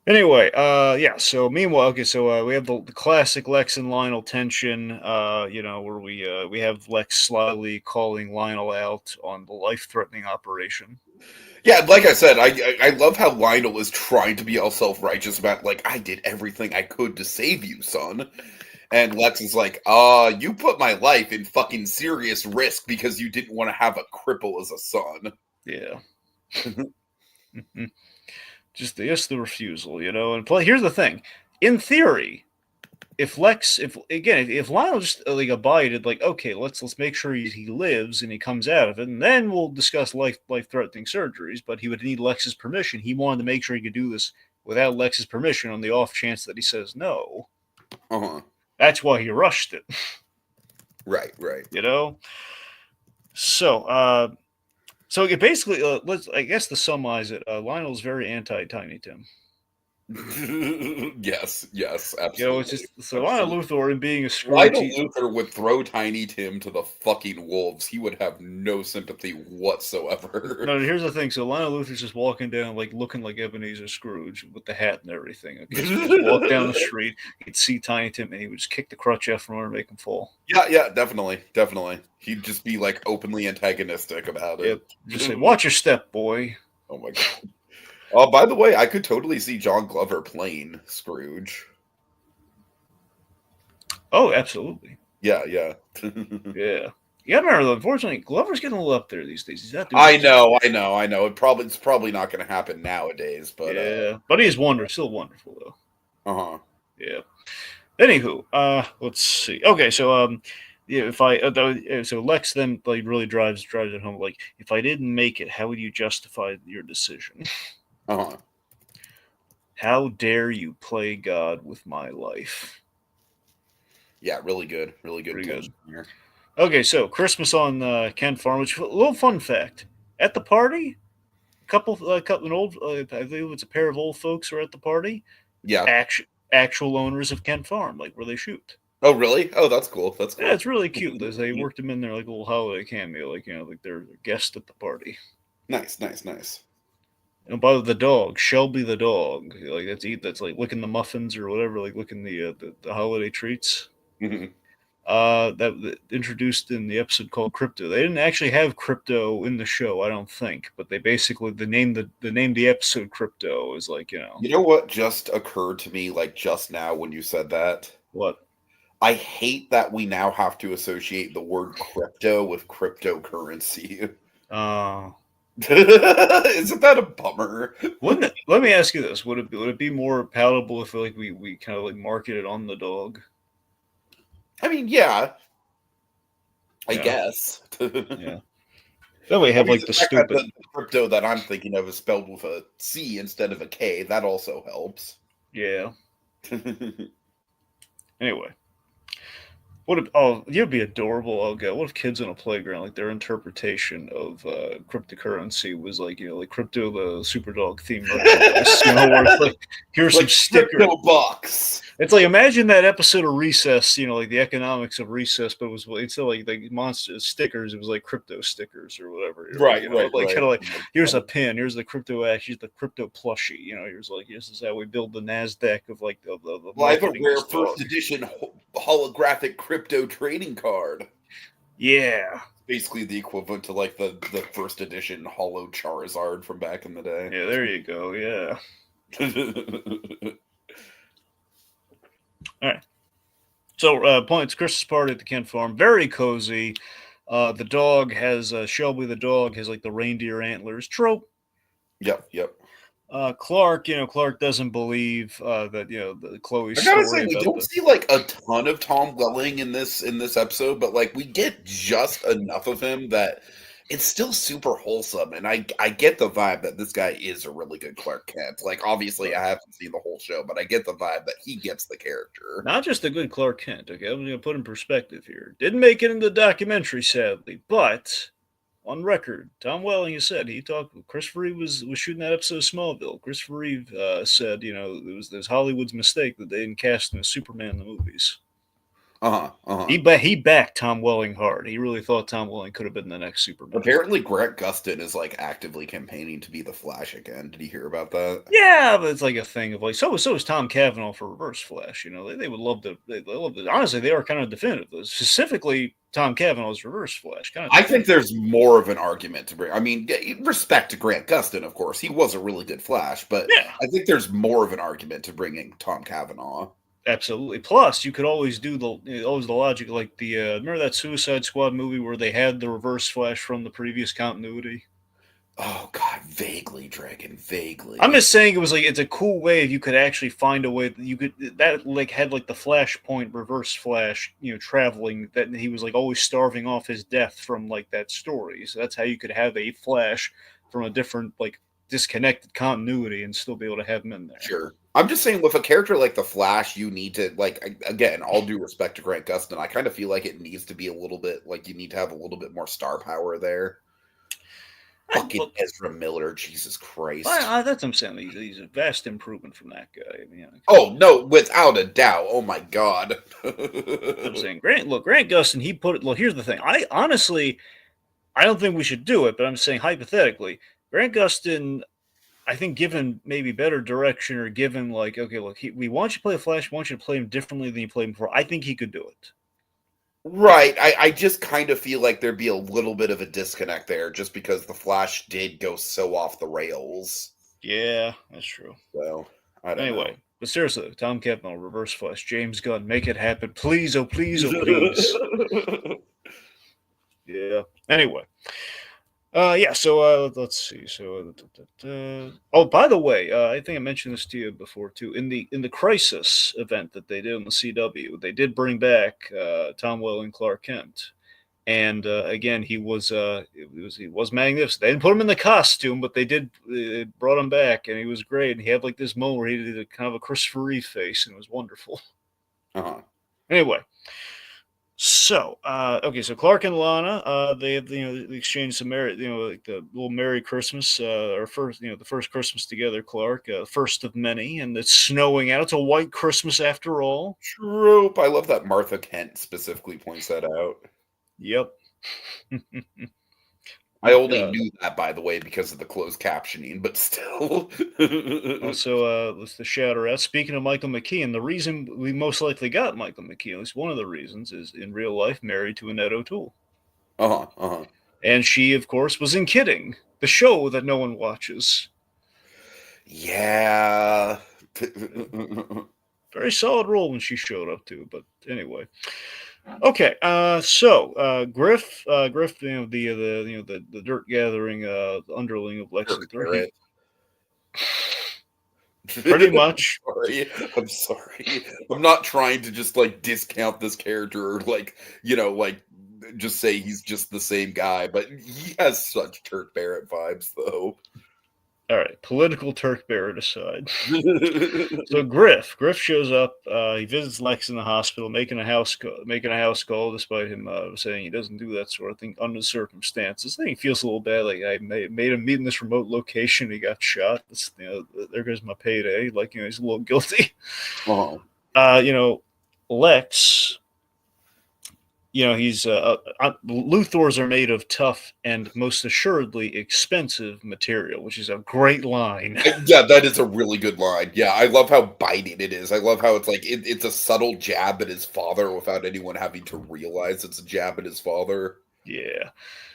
Yeah, Anyway, yeah. So meanwhile, okay. So we have the classic Lex and Lionel tension. Where we have Lex slyly calling Lionel out on the life-threatening operation. Yeah, like I said, I love how Lionel is trying to be all self righteous about like I did everything I could to save you, son. And Lex is like, you put my life in fucking serious risk because you didn't want to have a cripple as a son. Yeah. just the refusal, And here's the thing: in theory, if Lionel just like abided, like, okay, let's make sure he lives and he comes out of it, and then we'll discuss life threatening surgeries. But he would need Lex's permission. He wanted to make sure he could do this without Lex's permission, on the off chance that he says no. Uh-huh. That's why he rushed it. Right, right. So, so it basically, I guess to summarize it, Lionel's very anti Tiny Tim. Yes, absolutely. It's just so Lionel Luthor, in being a Scrooge. Lionel Luthor would throw Tiny Tim to the fucking wolves. He would have no sympathy whatsoever. No, here's the thing. So Lionel Luthor's just walking down, like looking like Ebenezer Scrooge with the hat and everything. Okay, so he'd walk down the street, he'd see Tiny Tim, and he would just kick the crutch out from under and make him fall. Yeah, definitely. He'd just be like openly antagonistic about it. Yep. Just say, "Watch your step, boy." Oh my god. Oh, by the way, I could totally see John Glover playing Scrooge. Oh, absolutely. Yeah. Yeah. You gotta remember, though, unfortunately, Glover's getting a little up there these days. He's not doing I know. It's probably not going to happen nowadays, but yeah, but he's still wonderful though. Yeah. Anywho, let's see. Okay, so yeah, so Lex then like really drives it home. Like, if I didn't make it, how would you justify your decision? How dare you play God with my life? Yeah, really good here. Okay, so Christmas on Kent Farm. Which, a little fun fact: at the party, an old, I believe it's a pair of old folks are at the party. Yeah, actual owners of Kent Farm, like where they shoot. Oh, really? Oh, that's cool. Yeah, it's really cute. They worked them in there like a little holiday cameo, like like they're guests at the party. Nice. And by the dog, Shelby the dog, like that's like licking the muffins or whatever, like licking the holiday treats. Mm-hmm. That introduced in the episode called Crypto. They didn't actually have Crypto in the show, I don't think, but they basically the name the episode Crypto is like. You know what just occurred to me like just now when you said that? What? I hate that we now have to associate the word crypto with cryptocurrency. Isn't that a bummer? Wouldn't it? Let me ask you this: would it be more palatable if like we kind of like marketed on the dog? I mean, yeah. I guess. Yeah. That way, you have like the stupid the crypto that I'm thinking of is spelled with a C instead of a K. That also helps. Yeah. Anyway. You'd be adorable. Oh god, what if kids on a playground, like their interpretation of cryptocurrency was like like Crypto the Superdog theme merchandise, where it's like, here's like some stickers. Box. It's like, imagine that episode of Recess, like the economics of Recess, but instead of like monster stickers, it was like crypto stickers or whatever. Right. Kind of like, here's a pin, here's the crypto act, here's the crypto plushie. Here's like, this is how we build the NASDAQ of like the I have a rare first edition holographic crypto trading card. Yeah. Basically the equivalent to like the first edition holo Charizard from back in the day. Yeah, there you go. Yeah. All right. So, it's Christmas party at the Kent Farm. Very cozy. The dog has Shelby. The dog has like the reindeer antlers trope. Yep. Clark, Clark doesn't believe that the Chloe's I gotta story. say, we don't see like a ton of Tom Welling in this episode, but like we get just enough of him that it's still super wholesome, and I get the vibe that this guy is a really good Clark Kent. Like, obviously, I haven't seen the whole show, but I get the vibe that he gets the character. Not just a good Clark Kent. Okay, I'm going to put in perspective here. Didn't make it in the documentary, sadly, but on record, Tom Welling has said he talked. Christopher Reeve was shooting that episode of Smallville. Christopher Reeve said, it was Hollywood's mistake that they didn't cast him as Superman in the movies. Uh-huh. Uh-huh. He backed Tom Welling hard. He really thought Tom Welling could have been the next Superman. Apparently, Grant Gustin is like actively campaigning to be the Flash again. Did you hear about that? Yeah, but it's like a thing of like so is Tom Cavanaugh for Reverse Flash. You know, they would love to. They love to. Honestly, they are kind of definitive. Specifically, Tom Cavanaugh's Reverse Flash. Kind of I think definitive. there's more of an argument to bring. I mean, respect to Grant Gustin, of course, he was a really good Flash, but Yeah, I think there's more of an argument to bringing Tom Cavanaugh. absolutely. Plus, you could always do always the logic like the remember that Suicide Squad movie where they had the Reverse Flash from the previous continuity. Oh God, vaguely, Dragon, I'm vaguely. just saying it was like it's a cool way if you could actually find a way that you could that like had like the Flashpoint Reverse Flash, you know, traveling that he was like always starving off his death from like that story. So that's how you could have a Flash from a different like disconnected continuity and still be able to have him in there. Sure. I'm just saying, with a character like the Flash, you need to like again, all due respect to Grant Gustin, I kind of feel like it needs to be a little bit like you need to have a little bit more star power there. Fucking Well, Ezra Miller, Jesus Christ. that's what I'm saying. He's a vast improvement from that guy. I mean, Oh no, without a doubt. Oh my God. I'm saying Grant Gustin. He put it. Look, here's the thing. I honestly, I don't think we should do it, but I'm saying hypothetically, Grant Gustin I think given maybe better direction or given like, okay, look, we want you to play a Flash, we want you to play him differently than you played him before. I think he could do it. Right. I just kind of feel like there'd be a little bit of a disconnect there just because the Flash did go so off the rails. Yeah, that's true. So I don't know. Anyway, but seriously, Tom Cavanaugh, Reverse Flash, James Gunn, make it happen, please, oh please, oh please. Yeah. Anyway, yeah. So let's see. So, oh, by the way, I think I mentioned this to you before too. In the Crisis event that they did on the CW, they did bring back Tom Welling, Clark Kent, and again, he was magnificent. They didn't put him in the costume, but they did brought him back, and he was great. And he had like this moment where he did a kind of a Christopher Reeve face, and it was wonderful. Uh-huh. Anyway, so, okay, so Clark and Lana, they have, they exchange some merry, like the little Merry Christmas, or first, the first Christmas together, Clark, first of many, and it's snowing out. It's a white Christmas after all. Trope. I love that Martha Kent specifically points that out. Yep. I only uh, knew that, by the way, because of the closed captioning, but still. also, let's the shout out. Speaking of Michael McKean, the reason we most likely got Michael McKean, at least one of the reasons, is in real life married to Annette O'Toole. Uh-huh. Uh-huh. And she, of course, was in Kidding, the show that no one watches. Yeah. Very solid role when she showed up too. But anyway, okay. So Griff, the dirt gathering underling of Lex Kirk Luthor. Barrett. Pretty much. I'm sorry. I'm not trying to just like discount this character or like, like just say he's just the same guy, but he has such Kirk Barrett vibes though. All right, political Turk Barrett aside. So Griff shows up. He visits Lex in the hospital, making a house call, despite him saying he doesn't do that sort of thing under the circumstances. I think he feels a little bad. Like I made him meet in this remote location. He got shot. There goes my payday. Like he's a little guilty. Uh-huh. Lex. He's Luthors are made of tough and most assuredly expensive material, which is a great line. Yeah, that is a really good line. Yeah, I love how biting it is. I love how it's like it's a subtle jab at his father without anyone having to realize it's a jab at his father. Yeah.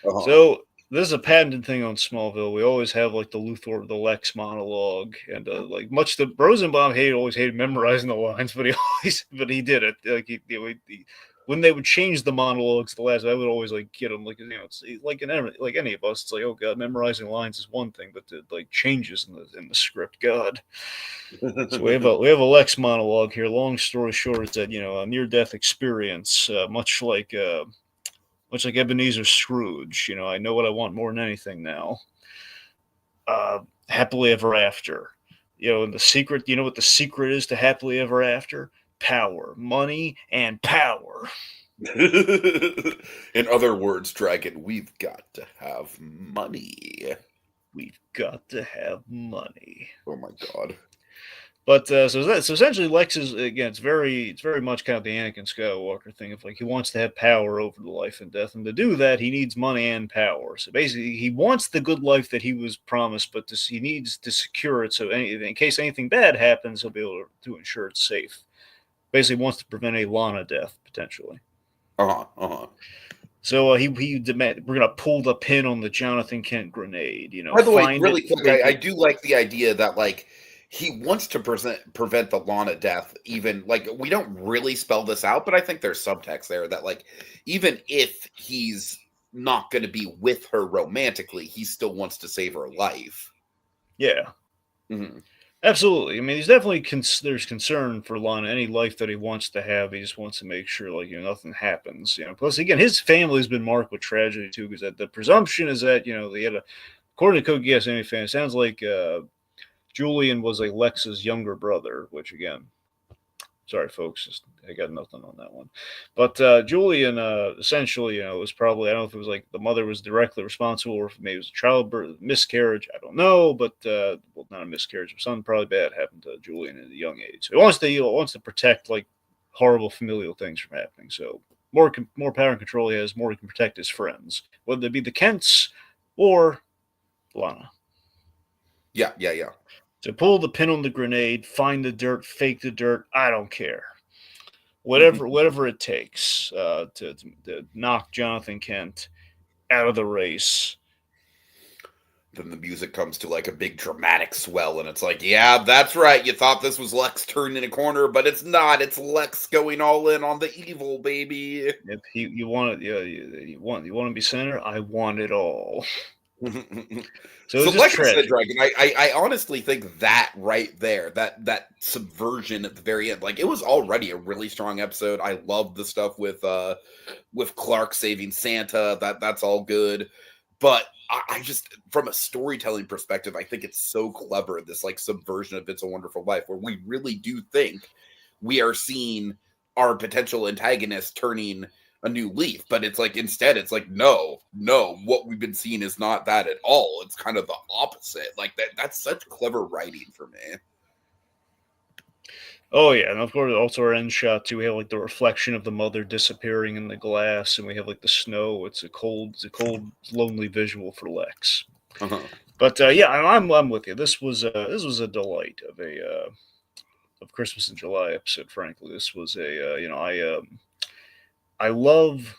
Uh-huh. So this is a patented thing on Smallville. We always have like the Luthor, the Lex monologue, and like much the Rosenbaum always hated memorizing the lines, but he did it. Like when they would change the monologues, I would always like get him. Like it's like like any of us. It's like, oh god, memorizing lines is one thing, but the like changes in the script, God. So we have a Lex monologue here. Long story short, is that a near death experience, much like Ebenezer Scrooge. I know what I want more than anything now. Happily ever after. And the secret. You know what the secret is to happily ever after? Power, money, and power. In other words, Dragon, we've got to have money. We've got to have money. Oh my god. But so essentially, Lex is again. It's very much kind of the Anakin Skywalker thing of like he wants to have power over the life and death, and to do that, he needs money and power. So basically, he wants the good life that he was promised, but he needs to secure it. So in case anything bad happens, he'll be able to ensure it's safe. Basically, wants to prevent a Lana death potentially. So he demand we're gonna pull the pin on the Jonathan Kent grenade. By the way, Find it, really quick, make I it. do like the idea that like he wants to prevent the Lana death. Even like we don't really spell this out, but I think there's subtext there that like even if he's not going to be with her romantically, he still wants to save her life. Yeah. Mm-hmm. Absolutely. I mean, he's definitely there's concern for Lana, any life that he wants to have. He just wants to make sure, like, nothing happens. Plus, again, his family's been marked with tragedy too, because the presumption is that they had according to Code Geass Anime fan, it sounds like Julian was like Lex's younger brother, which again, sorry folks, I got nothing on that one. But Julian essentially, was probably, I don't know if it was like the mother was directly responsible or if maybe it was a childbirth miscarriage. I don't know, but well, not a miscarriage, but something probably bad happened to Julian at a young age. So he wants to protect like horrible familial things from happening. So more power and control he has, more he can protect his friends, whether it be the Kents or Lana. Yeah. To pull the pin on the grenade, find the dirt, fake the dirt, I don't care. Whatever it takes to knock Jonathan Kent out of the race. Then the music comes to like a big dramatic swell, and it's like, yeah, that's right. You thought this was Lex turning a corner, but it's not. It's Lex going all in on the evil, baby. If you want it, you want to be center. I want it all. So So, it's just like I said, tragic. Dragon, I honestly think that right there, that subversion at the very end, like it was already a really strong episode. I love the stuff with Clark saving Santa. That's all good, but I just, from a storytelling perspective, I think it's so clever. This like subversion of It's a Wonderful Life, where we really do think we are seeing our potential antagonist turning a new leaf, but it's like instead it's like no, what we've been seeing is not that at all. It's kind of the opposite. Like that's such clever writing for me. Oh yeah, and of course also our end shot too. We have like the reflection of the mother disappearing in the glass, and we have like the snow. It's a cold, lonely visual for Lex. Uh-huh. But yeah, I'm with you. This was a delight of a of Christmas in July episode. Frankly, this was a I love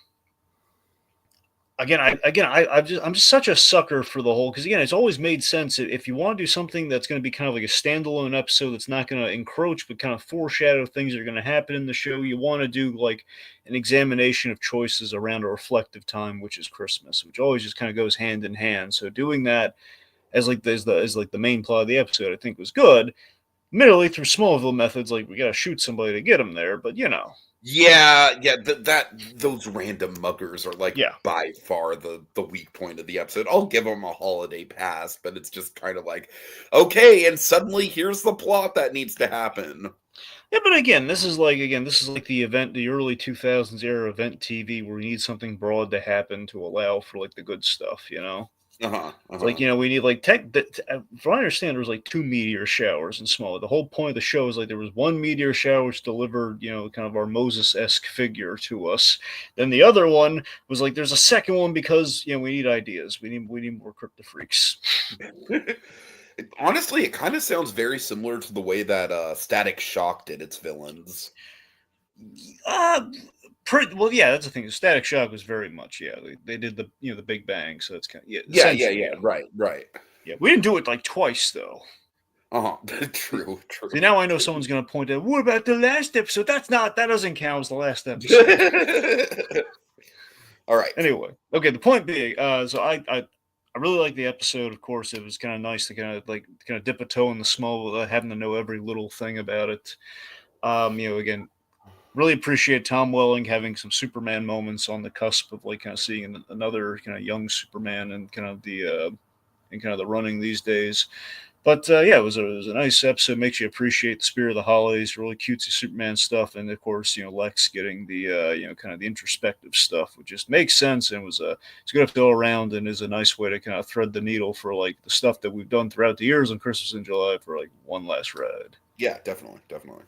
I'm just such a sucker for the whole, because again it's always made sense if you want to do something that's going to be kind of like a standalone episode that's not going to encroach but kind of foreshadow things that are going to happen in the show. You want to do like an examination of choices around a reflective time, which is Christmas, which always just kind of goes hand in hand. So doing that as like the main plot of the episode, I think was good. Admittedly, through Smallville methods, like we got to shoot somebody to get them there, but Yeah, that those random muggers are like yeah. by far the weak point of the episode. I'll give them a holiday pass, but it's just kind of like, okay, and suddenly here's the plot that needs to happen. Yeah, but this is like the early 2000s era event TV where we need something broad to happen to allow for like the good stuff. It's like we need like from what I understand, there was like 2 meteor showers in Smallville. The whole point of the show is like there was one meteor shower which delivered kind of our Moses-esque figure to us. Then the other one was like there's a second one because we need ideas. We need more crypto freaks. Honestly, it kind of sounds very similar to the way that Static Shock did its villains. Well, yeah, that's the thing. Static Shock was very much, they did the Big Bang, so it's kind of Yeah. Right. Yeah, we didn't do it like twice though. True. See, now I know someone's going to point out, what about the last episode? That doesn't count as the last episode. All right. Anyway, okay. The point being, so I really like the episode. Of course, it was kind of nice to kind of dip a toe in the small without having to know every little thing about it. Again, really appreciate Tom Welling having some Superman moments on the cusp of like kind of seeing another kind of young Superman and kind of the running these days. But yeah, it was a nice episode. Makes you appreciate the spirit of the holidays. Really cutesy Superman stuff, and of course, Lex getting the kind of the introspective stuff, which just makes sense and it's good to go around and is a nice way to kind of thread the needle for like the stuff that we've done throughout the years on Christmas in July for like one last ride. Yeah, definitely, definitely.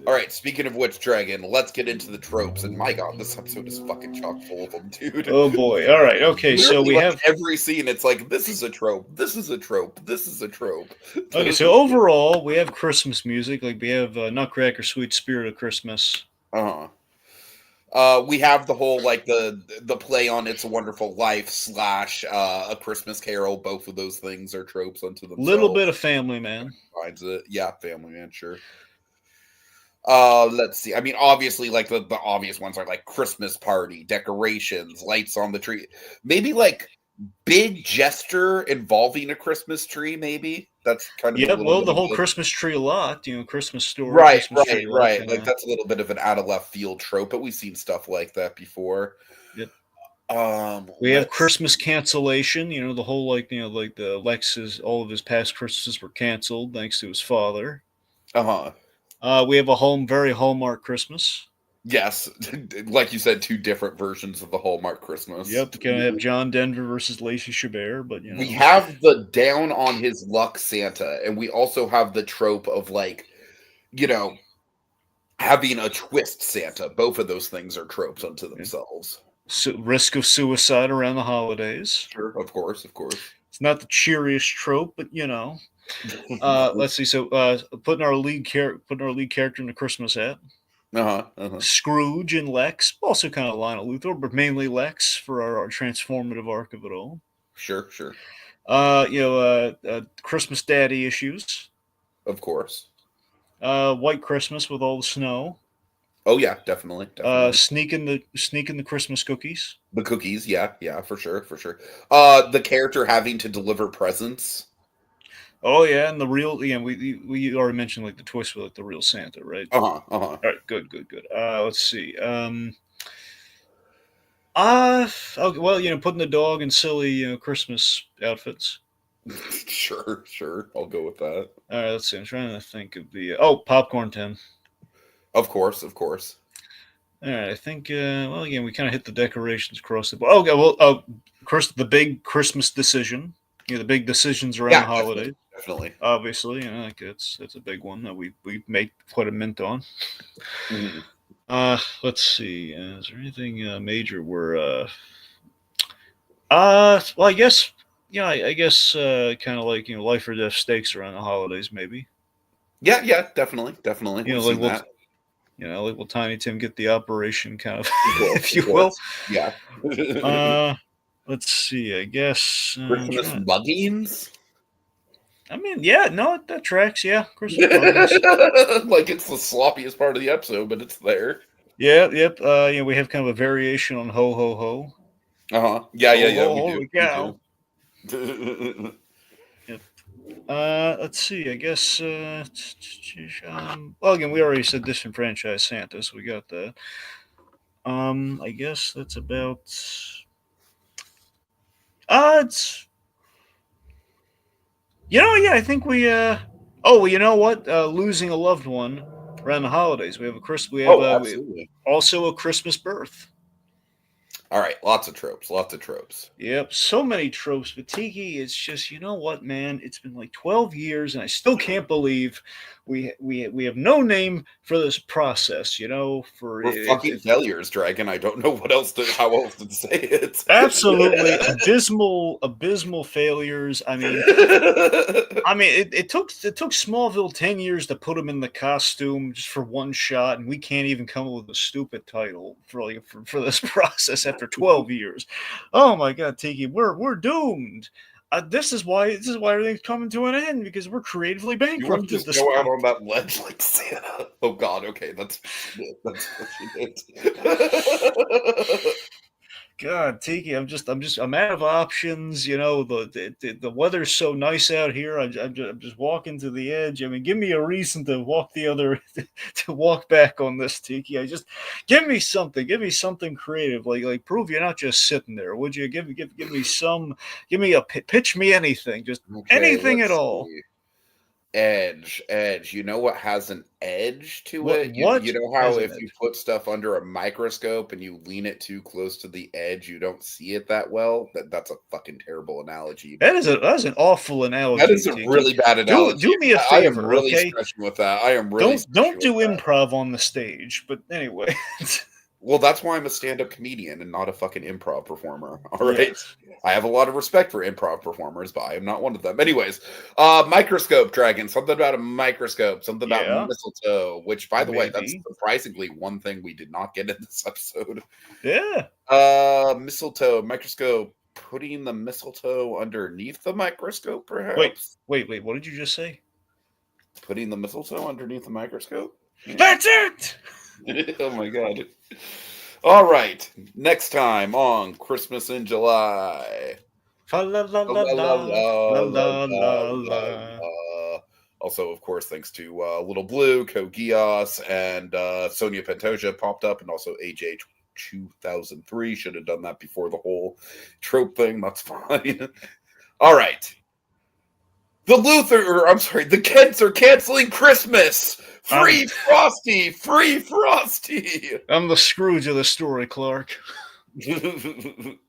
All right, speaking of which, Dragon, let's get into the tropes. And my God, this episode is fucking chock full of them, dude. Oh boy. All right. Okay. So Literally, we like have. every scene, it's like this is a trope, this is a trope, this is a trope. Okay. So overall, we have Christmas music. Like we have Nutcracker, Sweet Spirit of Christmas. Uh-huh. We have the whole like the play on "It's a Wonderful Life" slash "A Christmas Carol." Both of those things are tropes unto Little themselves. bit of Family Man. Finds it, yeah, Family Man, sure. Let's see. I mean, obviously, like the obvious ones are like Christmas party, decorations, lights on the tree. Maybe like big gesture involving a Christmas tree. Maybe that's kind of a Yep. little Well, bit the of whole a Christmas tree lot. Christmas story, right, Christmas right, tree lot. right. Kind Like of. that's a little bit of an out of left field trope, but we've seen stuff like that before. Yep. We have Let's Christmas cancellation. The whole like the Lex's all of his past Christmases were canceled thanks to his father. uh-huh. We have a very Hallmark Christmas. Yes, like you said, two different versions of the Hallmark Christmas. Yep, we kind of have John Denver versus Lacey Chabert, but We have the down on his luck Santa, and we also have the trope of like, you know, having a twist Santa. Both of those things are tropes unto themselves. Risk of suicide around the holidays. Sure, of course, of course. It's not the cheeriest trope, but let's see. So, putting our lead character in the Christmas hat. Uh-huh. Scrooge and Lex, also kind of Lionel Luthor, but mainly Lex for our transformative arc of it all. Sure, sure. Christmas daddy issues. Of course. White Christmas with all the snow. Oh yeah, definitely, definitely. Sneaking the Christmas cookies. The cookies, yeah, yeah, for sure, for sure. The character having to deliver presents. Oh yeah, and the real we already mentioned like the twist with like the real Santa, right? Uh-huh. All right, good. Let's see. Okay, well, putting the dog in silly Christmas outfits. Sure, sure. I'll go with that. All right, let's see. I'm trying to think of the popcorn tin. Of course, of course. All right, I think. Well, again, we kind of hit the decorations across the board. Okay, well, the big Christmas decision. The big decisions around the holidays. Definitely. Obviously, like it's a big one that we made quite a mint on. Mm-hmm. Let's see. Is there anything major where? Well, I guess. Yeah, I guess kind of like life or death stakes around the holidays, maybe. Yeah, definitely. We've like seen that. Like will Tiny Tim get the operation, kind of, course, if you will. Yeah. Let's see. I guess Christmas muggings. I mean, yeah, no, that tracks. Yeah, Christmas muggings. Like it's the sloppiest part of the episode, but it's there. Yeah, yep. We have kind of a variation on ho ho ho. Uh-huh. Yeah. We do. Yep. Let's see. I guess. Well, again, we already said disenfranchised Santa, so we got that. I guess that's about. It's. Yeah, I think we. Oh, well, you know what? Losing a loved one around the holidays. We have Absolutely. Also a Christmas birth. All right, lots of tropes. Yep, so many tropes. But Tiki, it's just, you know what, man? It's been like 12 years, and I still can't believe we have no name for this process. We're fucking failures, Dragon. I don't know how else to say it. Absolutely abysmal failures. I mean, it took Smallville 10 years to put him in the costume just for one shot, and we can't even come up with a stupid title for this process after 12 years. Oh my God, Tiki, we're doomed. This is why everything's coming to an end, because we're creatively bankrupt. You wouldn't just go out on that ledge like Santa. Oh God, okay, that's what she did. God, Tiki, I'm out of options. The weather's so nice out here. I'm just walking to the edge. I mean, give me a reason to walk to walk back on this, Tiki. Give me something creative. Like prove you're not just sitting there. Would you give me pitch me anything, just anything at all. See. Edge. You know what has an edge to it? You What know how has an if you edge? put stuff under a microscope and you lean it too close to the edge, you don't see it that well? That's a fucking terrible analogy. That's an awful That analogy, is a Tiki. really bad analogy. Do me a I am favor, really okay? stretching with that. I am really Don't stretching with do that. improv on the stage. But anyway, Well, that's why I'm a stand-up comedian and not a fucking improv performer. All right. yes, I have a lot of respect for improv performers, but I am not one of them. Anyways, microscope dragon, something about a microscope, something about yeah, mistletoe, which by the way, that's maybe, surprisingly one thing we did not get in this episode. yeah. Mistletoe, microscope, putting the mistletoe underneath the microscope, Wait, perhaps? wait. What did you just say? Putting the mistletoe underneath the microscope? Yeah. That's it. Oh my god. All right. Next time on Christmas in July. Fa la la La, la la, la, la la la, la la, la la, la. la. Also, of course, thanks to Little Blue, Kogias, and Sonia Pantoja popped up, and also AJ 2003. Should have done that before the whole trope thing. That's fine. All right. The Kents are canceling Christmas. Free Frosty. Free Frosty. I'm the Scrooge of the story, Clark.